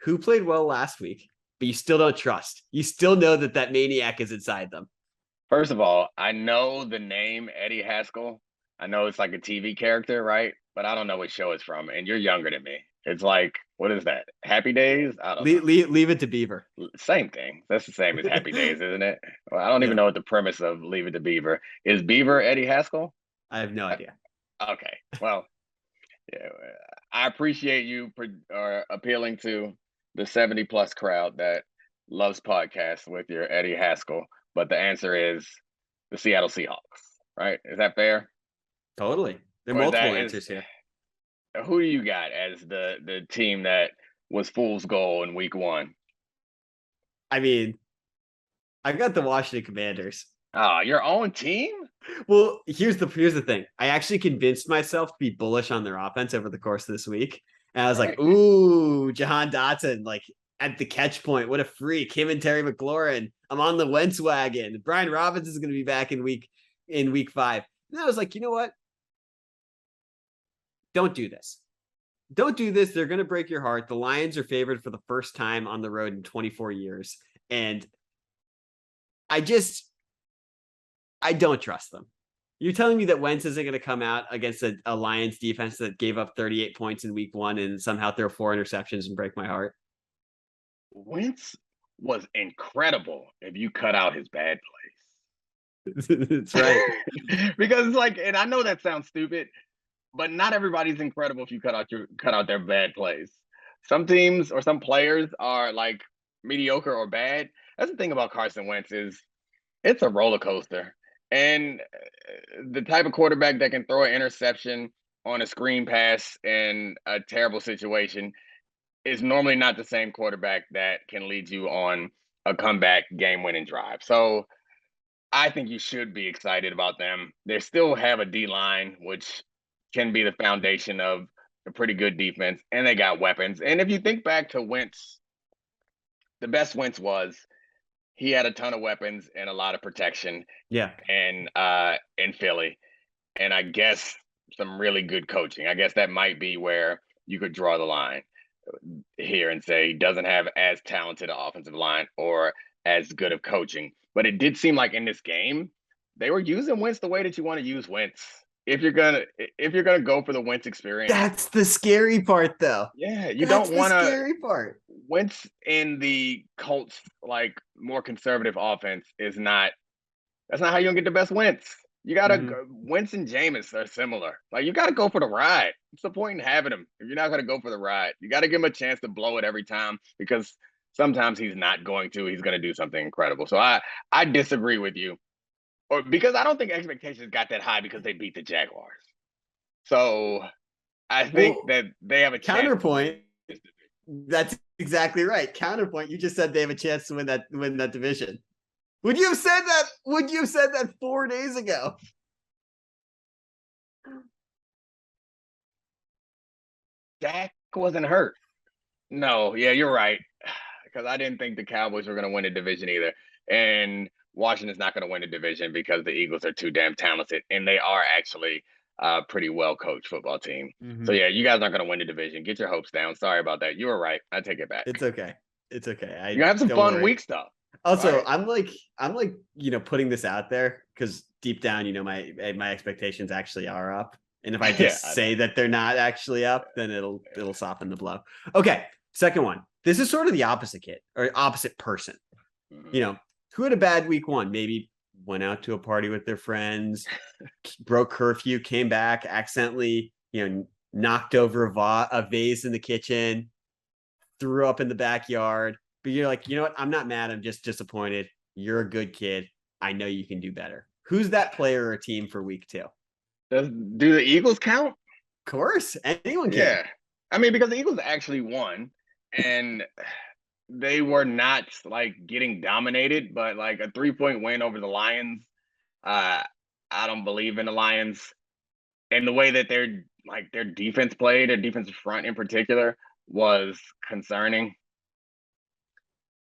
who played well last week, but you still don't trust. You still know that maniac is inside them. First of all, I know the name Eddie Haskell. I know it's like a TV character, right? But I don't know what show it's from. And you're younger than me. It's like, what is that? Happy Days? I don't know. Leave It to Beaver. Same thing. That's the same as Happy Days, isn't it? Well, I don't even know what the premise of Leave It to Beaver is. Beaver Eddie Haskell? I have no idea. Okay. Well, yeah, I appreciate you appealing to the 70+ crowd that loves podcasts with your Eddie Haskell, but the answer is the Seattle Seahawks, right? Is that fair? Totally. There are Or is multiple that answers here. who do you got as the team that was fool's goal in week 1? I mean, I got the Washington Commanders. Oh, your own team? Well, here's the thing. I actually convinced myself to be bullish on their offense over the course of this week. And I was like, Right. ooh, Jahan Dotson, like at the catch point. What a freak. Him and Terry McLaurin. I'm on the Wentz wagon. Brian Robinson is going to be back in week 5. And I was like, you know what? Don't do this. Don't do this. They're going to break your heart. The Lions are favored for the first time on the road in 24 years. And I don't trust them. You're telling me that Wentz isn't going to come out against a Lions defense that gave up 38 points in week 1 and somehow throw 4 interceptions and break my heart? Wentz was incredible if you cut out his bad plays. That's right. Because it's like, and I know that sounds stupid, but not everybody's incredible if you cut out their bad plays. Some teams or some players are like mediocre or bad. That's the thing about Carson Wentz is it's a roller coaster. And the type of quarterback that can throw an interception on a screen pass in a terrible situation is normally not the same quarterback that can lead you on a comeback game-winning drive. So I think you should be excited about them. They still have a D-line, which can be the foundation of a pretty good defense, and they got weapons. And if you think back to Wentz, the best Wentz was he had a ton of weapons and a lot of protection. Yeah. And in Philly. And I guess some really good coaching. I guess that might be where you could draw the line here and say he doesn't have as talented an offensive line or as good of coaching. But it did seem like in this game, they were using Wentz the way that you want to use Wentz. If you're gonna go for the Wentz experience. That's the scary part, though. Yeah, you don't want to. Scary part. Wentz in the Colts like more conservative offense is not. That's not how you gonna get the best Wentz. You gotta Wentz and Jameis are similar. Like you gotta go for the ride. What's the point in having him if you're not gonna go for the ride? You gotta give him a chance to blow it every time because sometimes he's not going to. He's gonna do something incredible. So I disagree with you, or because I don't think expectations got that high because they beat the Jaguars. So I think that they have a counterpoint. That's exactly right. Counterpoint. You just said they have a chance to win that division. Would you have said that? Would you have said that 4 days ago? Dak wasn't hurt. No, yeah, you're right. Because I didn't think the Cowboys were going to win a division either. And Washington's not going to win a division because the Eagles are too damn talented. And they are actually a pretty well-coached football team. Mm-hmm. So, yeah, you guys aren't going to win the division. Get your hopes down. Sorry about that. You were right. I take it back. It's okay. It's okay. You're going to have some fun weeks, though. Also, right. I'm like, putting this out there because deep down, my expectations actually are up. And if I just say that they're not actually up, then it'll soften the blow. Okay. Second one. This is sort of the opposite kid or opposite person. Mm-hmm. Who had a bad week 1, maybe went out to a party with their friends, broke curfew, came back, accidentally, knocked over a vase in the kitchen, threw up in the backyard. But you're like, you know what? I'm not mad. I'm just disappointed. You're a good kid. I know you can do better. Who's that player or team for week 2? Do the Eagles count? Of course. Anyone can. Yeah. I mean, because the Eagles actually won and they were not like getting dominated, but like a 3-point win over the Lions. I don't believe in the Lions. And the way that their defense played, their defensive front in particular, was concerning.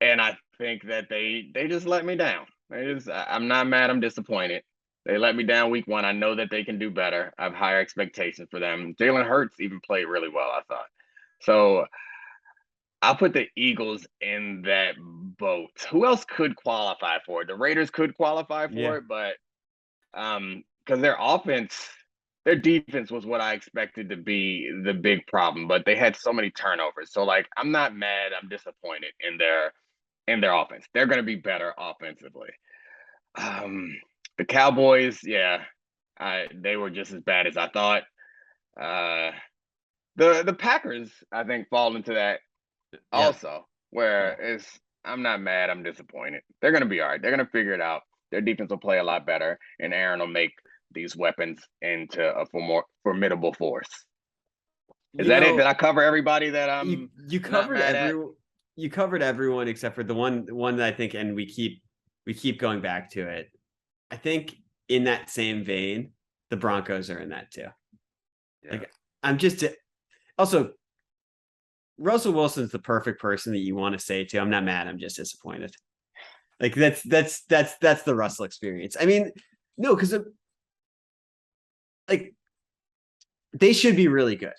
And I think that they just let me down. I'm not mad. I'm disappointed. They let me down week 1. I know that they can do better. I have higher expectations for them. Jalen Hurts even played really well, I thought. So I'll put the Eagles in that boat. Who else could qualify for it? The Raiders could qualify for it, but because their defense was what I expected to be the big problem, but they had so many turnovers. So I'm not mad. I'm disappointed in their offense. They're going to be better offensively. The Cowboys, they were just as bad as I thought. The Packers, I think, fall into that also, where I'm not mad. I'm disappointed. They're gonna be all right. They're gonna figure it out. Their defense will play a lot better, and Aaron will make these weapons into a more formidable force. Is that it? Did I cover everybody that you covered everyone? You covered everyone except for the one that I think, and we keep going back to it. I think in that same vein, the Broncos are in that too. Yeah. Like I'm just also Russell Wilson's the perfect person that you want to say to. I'm not mad. I'm just disappointed. Like that's the Russell experience. I mean, no, because like they should be really good.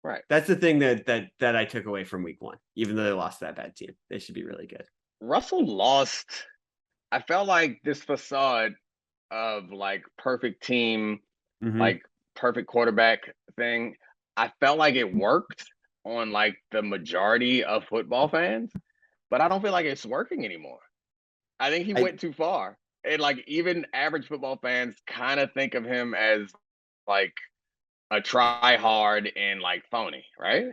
Right. That's the thing that I took away from week 1. Even though they lost to that bad team, they should be really good. Russell lost. I felt like this facade of like perfect team, like perfect quarterback thing. I felt like it worked on like the majority of football fans, but I don't feel like it's working anymore. I think he went too far. And like even average football fans kind of think of him as like a try hard and like phony, right?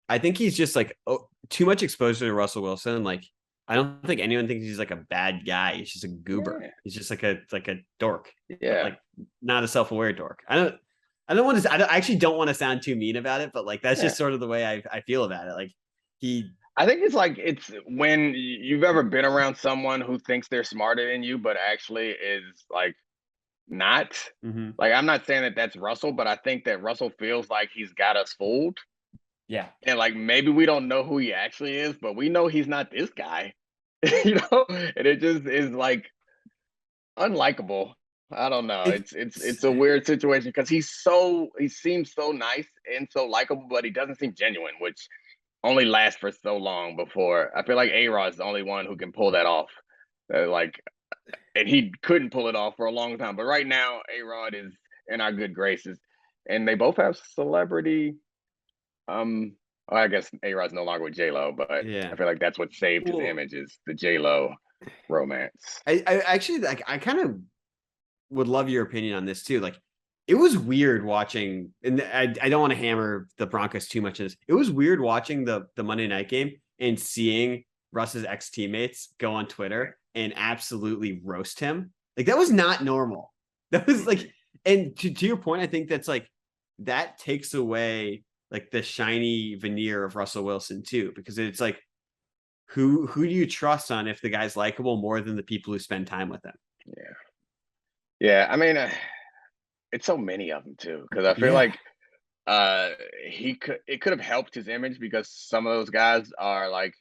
I think he's just like too much exposure to Russell Wilson. Like I don't think anyone thinks he's like a bad guy. He's just a goober. Yeah. He's just like a dork. Yeah, like not a self-aware dork. I actually don't want to sound too mean about it, but like that's just sort of the way I feel about it. Like I think it's when you've ever been around someone who thinks they're smarter than you, but actually is like not. Like I'm not saying that that's Russell, but I think that Russell feels like he's got us fooled. Yeah. And like maybe we don't know who he actually is, but we know he's not this guy. You know? And it just is like unlikable. I don't know. It's a weird situation because he seems so nice and so likable, but he doesn't seem genuine, which only lasts for so long before. I feel like A-Rod is the only one who can pull that off. And he couldn't pull it off for a long time. But right now, A-Rod is in our good graces. And they both have celebrity. I guess A-Rod's no longer with J-Lo, but I feel like that's what saved his image is the J-Lo romance. I actually like I kind of would love your opinion on this too. Like it was weird watching, and I don't want to hammer the Broncos too much in this. It was weird watching the Monday night game and seeing Russ's ex-teammates go on Twitter and absolutely roast him. Like that was not normal. That was like, and to your point, I think that's like that takes away like the shiny veneer of Russell Wilson too, because it's like who do you trust on if the guy's likable more than the people who spend time with him? Yeah. I mean, it's so many of them too, because I feel like it could have helped his image because some of those guys are like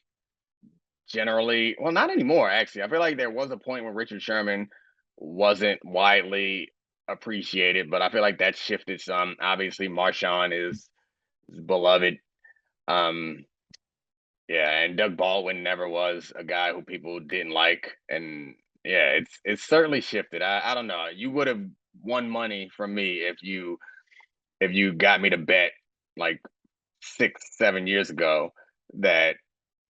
generally, well, not anymore actually. I feel like there was a point where Richard Sherman wasn't widely appreciated, but I feel like that shifted some. Obviously, Marshawn is beloved. And Doug Baldwin never was a guy who people didn't like. And it's certainly shifted. I don't know. You would have won money from me if you got me to bet like 6-7 years ago that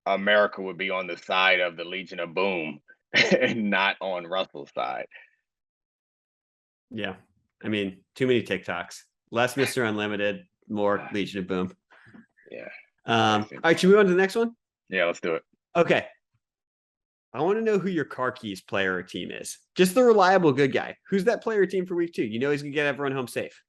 America would be on the side of the Legion of Boom and not on Russell's side. Yeah. I mean, too many TikToks. Less Mr. Unlimited, more Legion of Boom. Yeah. All right, should we move on to the next one? Yeah, let's do it. Okay. I want to know who your car keys player or team is. Just the reliable good guy. Who's that player or team for week 2? You know he's gonna get everyone home safe.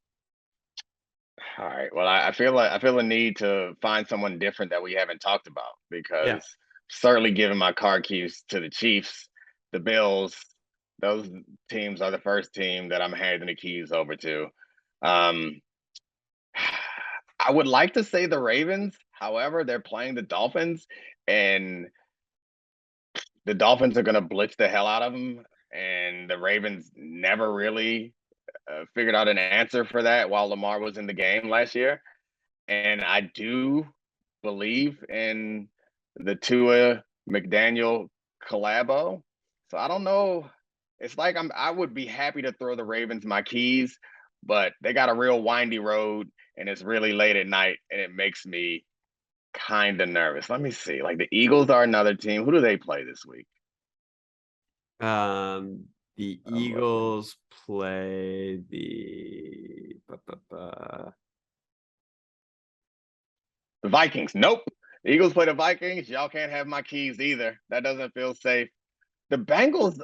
All right. Well, I feel a need to find someone different that we haven't talked about because certainly giving my car keys to the Chiefs, the Bills, those teams are the first team that I'm handing the keys over to. I would like to say the Ravens. However, they're playing the Dolphins, and the Dolphins are going to blitz the hell out of them. And the Ravens never really figured out an answer for that while Lamar was in the game last year. And I do believe in the Tua McDaniel collabo. So I don't know. It's like I would be happy to throw the Ravens my keys, but they got a real windy road and it's really late at night and it makes me kind of nervous. Let me see. Like the Eagles are another team. Who do they play this week? The Eagles play the Vikings. Nope. The Eagles play the Vikings. Y'all can't have my keys either. That doesn't feel safe. The Bengals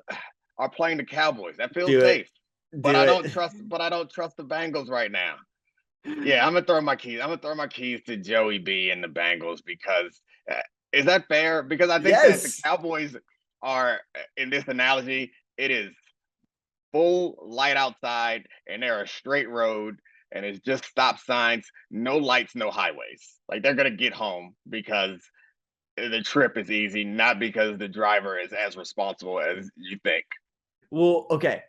are playing the Cowboys. That feels safe. But I don't trust the Bengals right now. Yeah, I'm gonna throw my keys. I'm gonna throw my keys to Joey B and the Bengals because is that fair? Because I think that the Cowboys are, in this analogy, it is full light outside and they're a straight road and it's just stop signs, no lights, no highways. Like they're gonna get home because the trip is easy, not because the driver is as responsible as you think. Well, okay.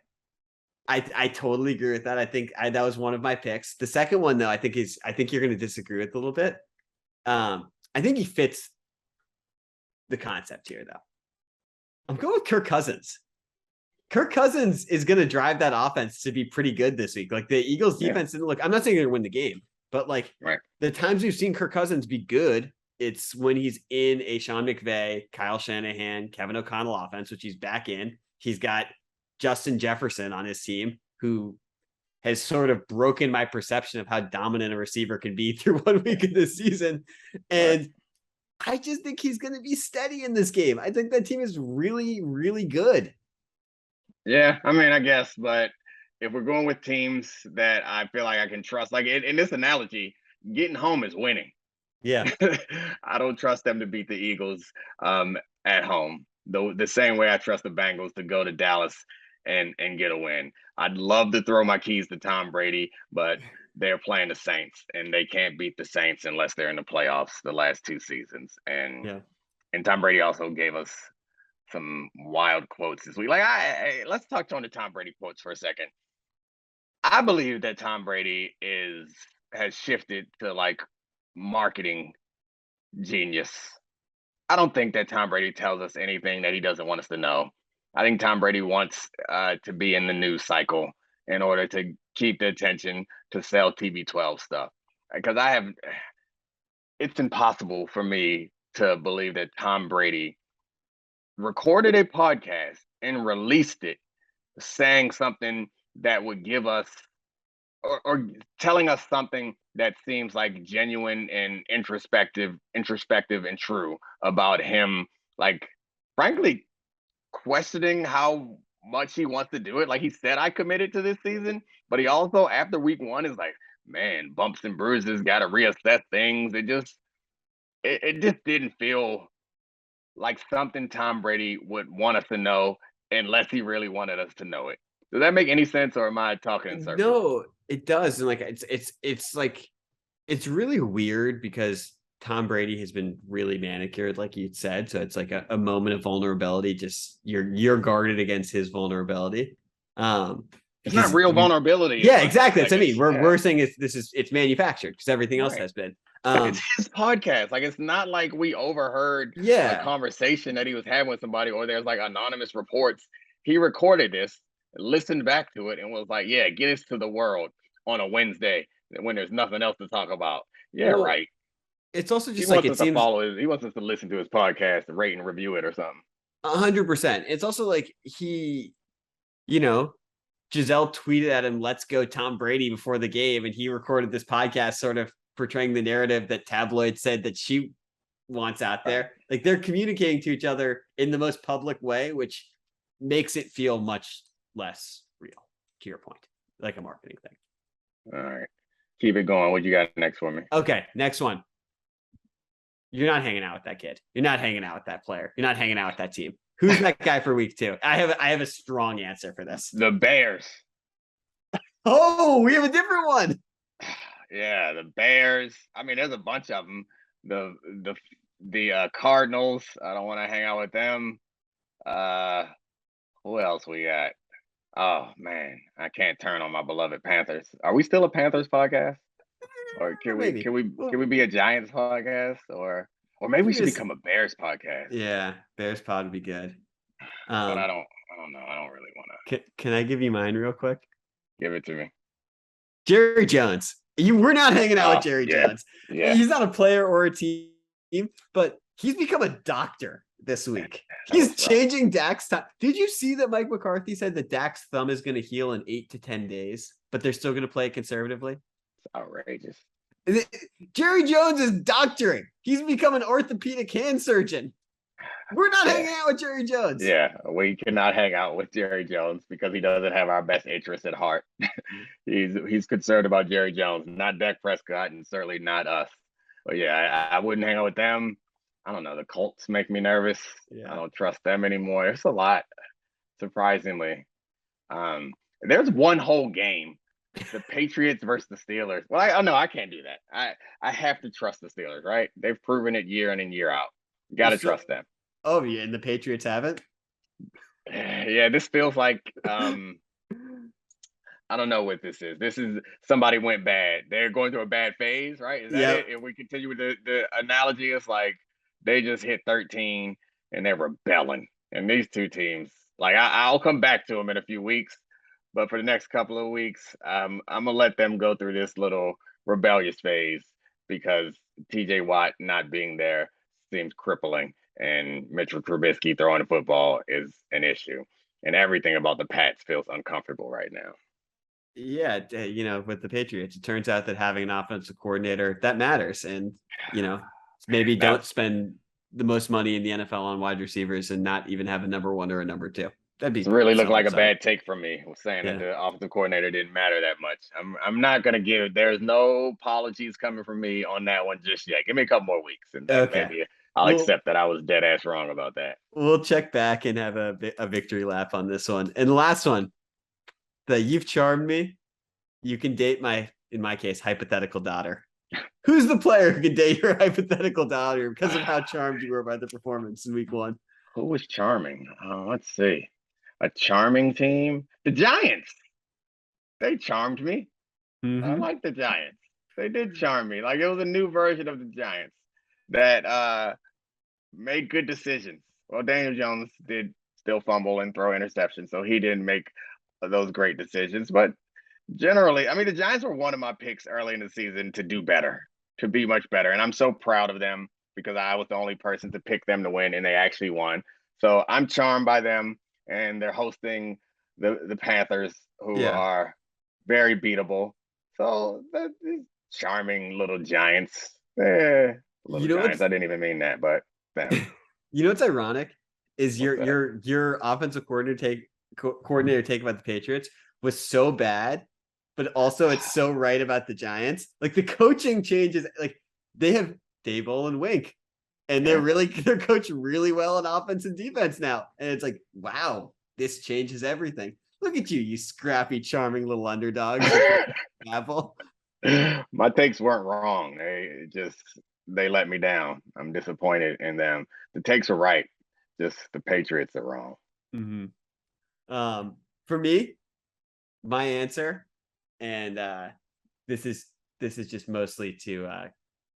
I totally agree with that. I think that was one of my picks. The second one, though, I think you're going to disagree with a little bit. I think he fits the concept here, though. I'm going with Kirk Cousins. Kirk Cousins is going to drive that offense to be pretty good this week. Like the Eagles defense didn't look, I'm not saying they're going to win the game, but like the times we've seen Kirk Cousins be good, it's when he's in a Sean McVay, Kyle Shanahan, Kevin O'Connell offense, which he's back in. He's got Justin Jefferson on his team, who has sort of broken my perception of how dominant a receiver can be through 1 week of this season. And I just think he's going to be steady in this game. I think that team is really, really good. Yeah, I mean, I guess, but if we're going with teams that I feel like I can trust, like in this analogy, getting home is winning. Yeah. I don't trust them to beat the Eagles at home. The same way I trust the Bengals to go to Dallas and get a win. I'd love to throw my keys to Tom Brady, but they're playing the Saints and they can't beat the Saints unless they're in the playoffs the last 2 seasons. And Tom Brady also gave us some wild quotes this week. Like let's touch on the Tom Brady quotes for a second. I believe that Tom Brady has shifted to like marketing genius. I don't think that Tom Brady tells us anything that he doesn't want us to know. I think Tom Brady wants to be in the news cycle in order to keep the attention to sell TB12 stuff. Because it's impossible for me to believe that Tom Brady recorded a podcast and released it saying something that would give us or telling us something that seems like genuine and introspective and true about him, like frankly questioning how much he wants to do it. Like he said, I committed to this season, but he also after week 1 is like, man, bumps and bruises, got to reassess things. It just didn't feel like something Tom Brady would want us to know unless he really wanted us to know it. Does that make any sense, or am I talking in circles? No, it does. And like it's like it's really weird because Tom Brady has been really manicured, like you said. So it's like a moment of vulnerability. Just you're guarded against his vulnerability. It's not real vulnerability. Yeah, exactly. That's what I mean. We're saying it's manufactured because everything else has been. It's his podcast. Like it's not like we overheard a conversation that he was having with somebody, or there's like anonymous reports. He recorded this, listened back to it, and was like, "Yeah, get this to the world on a Wednesday when there's nothing else to talk about." Yeah, well, right. It's also just he wants us to follow he wants us to listen to his podcast, rate and review it, or something. 100%. It's also like Giselle tweeted at him, "Let's go Tom Brady" before the game, and he recorded this podcast, sort of portraying the narrative that tabloids said that she wants out there. Like they're communicating to each other in the most public way, which makes it feel much less real, to your point, like a marketing thing. All right. Keep it going. What you got next for me? Okay, next one. You're not hanging out with that kid. You're not hanging out with that player. You're not hanging out with that team. Who's that guy for week 2? I have a strong answer for this. The Bears. Oh, we have a different one. Yeah, the Bears. I mean, there's a bunch of them. The Cardinals. I don't want to hang out with them. Who else we got? Oh man, I can't turn on my beloved Panthers. Are we still a Panthers podcast? Or can we be a Giants podcast? Or maybe we should become a Bears podcast. Yeah, Bears pod would be good. But I don't know. I don't really want to. Can I give you mine real quick? Give it to me. Jerry Jones. We're not hanging out with Jerry Jones. Yeah. He's not a player or a team, but he's become a doctor this week. He's changing Dak's time. Did you see that Mike McCarthy said that Dak's thumb is going to heal in 8 to 10 days, but they're still going to play it conservatively? It's outrageous. Jerry Jones is doctoring. He's become an orthopedic hand surgeon. We're not hanging out with Jerry Jones. Yeah, we cannot hang out with Jerry Jones because he doesn't have our best interests at heart. He's concerned about Jerry Jones, not Dak Prescott, and certainly not us. But yeah, I wouldn't hang out with them. I don't know. The Colts make me nervous. Yeah. I don't trust them anymore. It's a lot, surprisingly. There's one whole game, the Patriots versus the Steelers. Well, I can't do that. I have to trust the Steelers, right? They've proven it year in and year out. You got to trust them. Oh yeah, and the Patriots haven't. Yeah, this feels like I don't know what this is. This is somebody went bad. They're going through a bad phase, right? Is that it? If we continue with the analogy, it's like they just hit 13 and they're rebelling. And these two teams, like I'll come back to them in a few weeks, but for the next couple of weeks, I'm gonna let them go through this little rebellious phase because TJ Watt not being there seems crippling. And Mitchell Trubisky throwing the football is an issue. And everything about the Pats feels uncomfortable right now. Yeah, with the Patriots, it turns out that having an offensive coordinator, that matters. And, maybe don't spend the most money in the NFL on wide receivers and not even have a number one or a number two. That'd be really look like a bad take from me, saying that the offensive coordinator didn't matter that much. I'm not going to give – there's no apologies coming from me on that one just yet. Give me a couple more weeks and maybe – I'll accept that I was dead ass wrong about that. We'll check back and have a victory lap on this one. And the last one, you've charmed me. You can date in my case, hypothetical daughter. Who's the player who can date your hypothetical daughter because of how charmed you were by the performance in week 1? Who was charming? Let's see. A charming team? The Giants. They charmed me. Mm-hmm. I like the Giants. They did charm me. Like it was a new version of the Giants that made good decisions. Well, Daniel Jones did still fumble and throw interceptions, so he didn't make those great decisions. But generally, I mean, the Giants were one of my picks early in the season to do better, to be much better. And I'm so proud of them because I was the only person to pick them to win, and they actually won. So I'm charmed by them, and they're hosting the Panthers, who are very beatable. So the charming little Giants. Giants. I didn't even mean that, but what's ironic is your offensive coordinator take about the Patriots was so bad, but also it's so right about the Giants. Like the coaching changes, like they have Dable and Wink, and they're coaching really well on offense and defense now. And it's like, wow, this changes everything. Look at you scrappy, charming little underdog. Apple. My takes weren't wrong. They let me down. I'm disappointed in them. The takes are right. Just the Patriots are wrong. Mm-hmm. For me, my answer, and this is just mostly to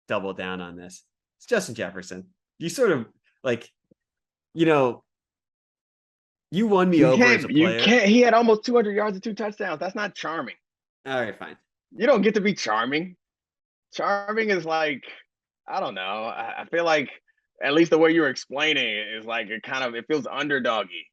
double down on this. It's Justin Jefferson. You sort of you won me over as a player. You can't. He had almost 200 yards and 2 touchdowns. That's not charming. All right, fine. You don't get to be charming. Charming is like, I don't know. I feel like at least the way you're explaining it is like it feels underdoggy,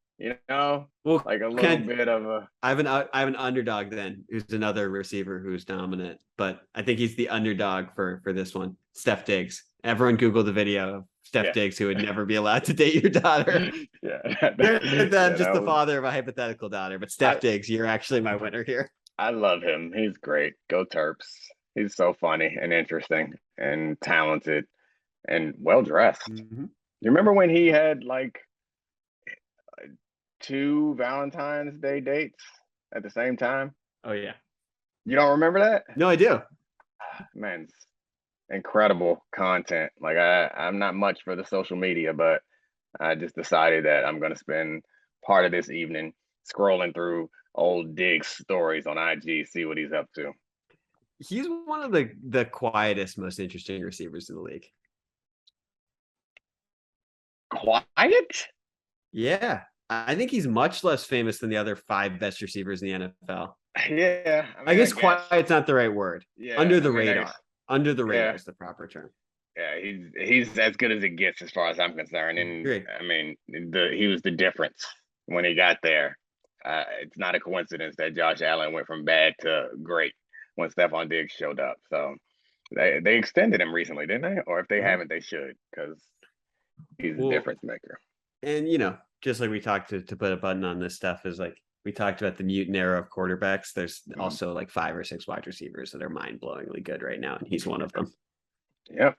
Well, like a little bit of a. I have an underdog then, who's another receiver who's dominant, but I think he's the underdog for this one. Steph Diggs. Everyone Google the video of Steph Diggs, who would never be allowed to date your daughter. Just the father of a hypothetical daughter, but Steph Diggs, you're actually my winner here. I love him. He's great. Go Terps. He's so funny and interesting and talented and well-dressed. Mm-hmm. You remember when he had 2 Valentine's Day dates at the same time? Oh, yeah. You don't remember that? No, I do. Man, it's incredible content. Like I'm not much for the social media, but I just decided that I'm going to spend part of this evening scrolling through old Diggs stories on IG, see what he's up to. He's one of the quietest, most interesting receivers in the league. Quiet? Yeah. I think he's much less famous than the other 5 best receivers in the NFL. Yeah. I guess quiet's not the right word. Yeah, Under the radar. Under the radar is the proper term. Yeah, he's as good as it gets as far as I'm concerned. And great. I mean, he was the difference when he got there. It's not a coincidence that Josh Allen went from bad to great when Stephon Diggs showed up. So They extended him recently, didn't they? Or if they haven't, they should, because he's a difference maker. And just like we talked to put a button on this stuff is like we talked about the mutant era of quarterbacks. There's also like 5 or 6 wide receivers that are mind-blowingly good right now, and he's one of them. Yep.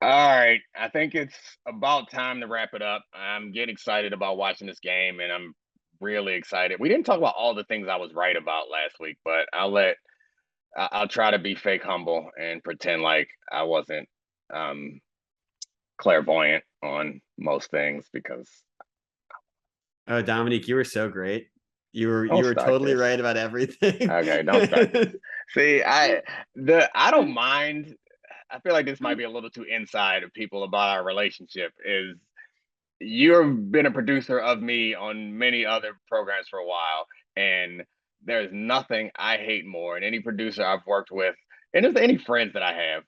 All right. I think it's about time to wrap it up. I'm getting excited about watching this game, and I'm really excited. We didn't talk about all the things I was right about last week, but I'll try to be fake humble and pretend like I wasn't clairvoyant on most things, because Oh, Dominique, you were so great. You were totally right about everything. Okay, don't start this. See, I don't mind. I feel like this might be a little too inside of people about our relationship. Is you've been a producer of me on many other programs for a while, and there's nothing I hate more than any producer I've worked with, and there's any friends that I have.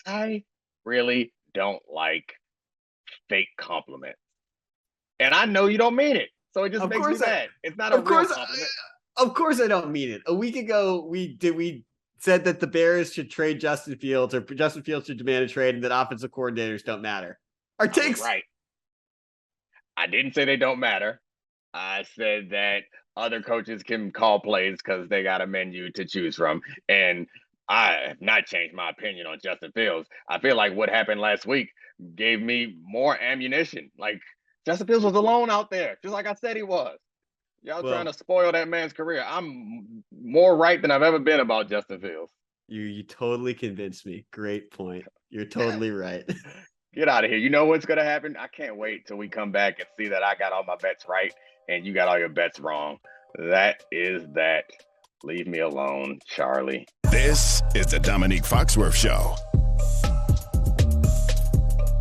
I really don't like fake compliments, and I know you don't mean it, so it just makes me mad. It's not a real compliment. Of course, I don't mean it. A week ago, we said that the Bears should trade Justin Fields, or Justin Fields should demand a trade, and that offensive coordinators don't matter. Our takes, right? I didn't say they don't matter. I said that other coaches can call plays because they got a menu to choose from. And I have not changed my opinion on Justin Fields. I feel like what happened last week gave me more ammunition. Like, Justin Fields was alone out there, just like I said he was. Y'all trying to spoil that man's career. I'm more right than I've ever been about Justin Fields. You totally convinced me. Great point. You're totally right. Get out of here. You know what's going to happen? I can't wait till we come back and see that I got all my bets right and you got all your bets wrong. That is that. Leave me alone, Charlie. This is the Domonique Foxworth Show.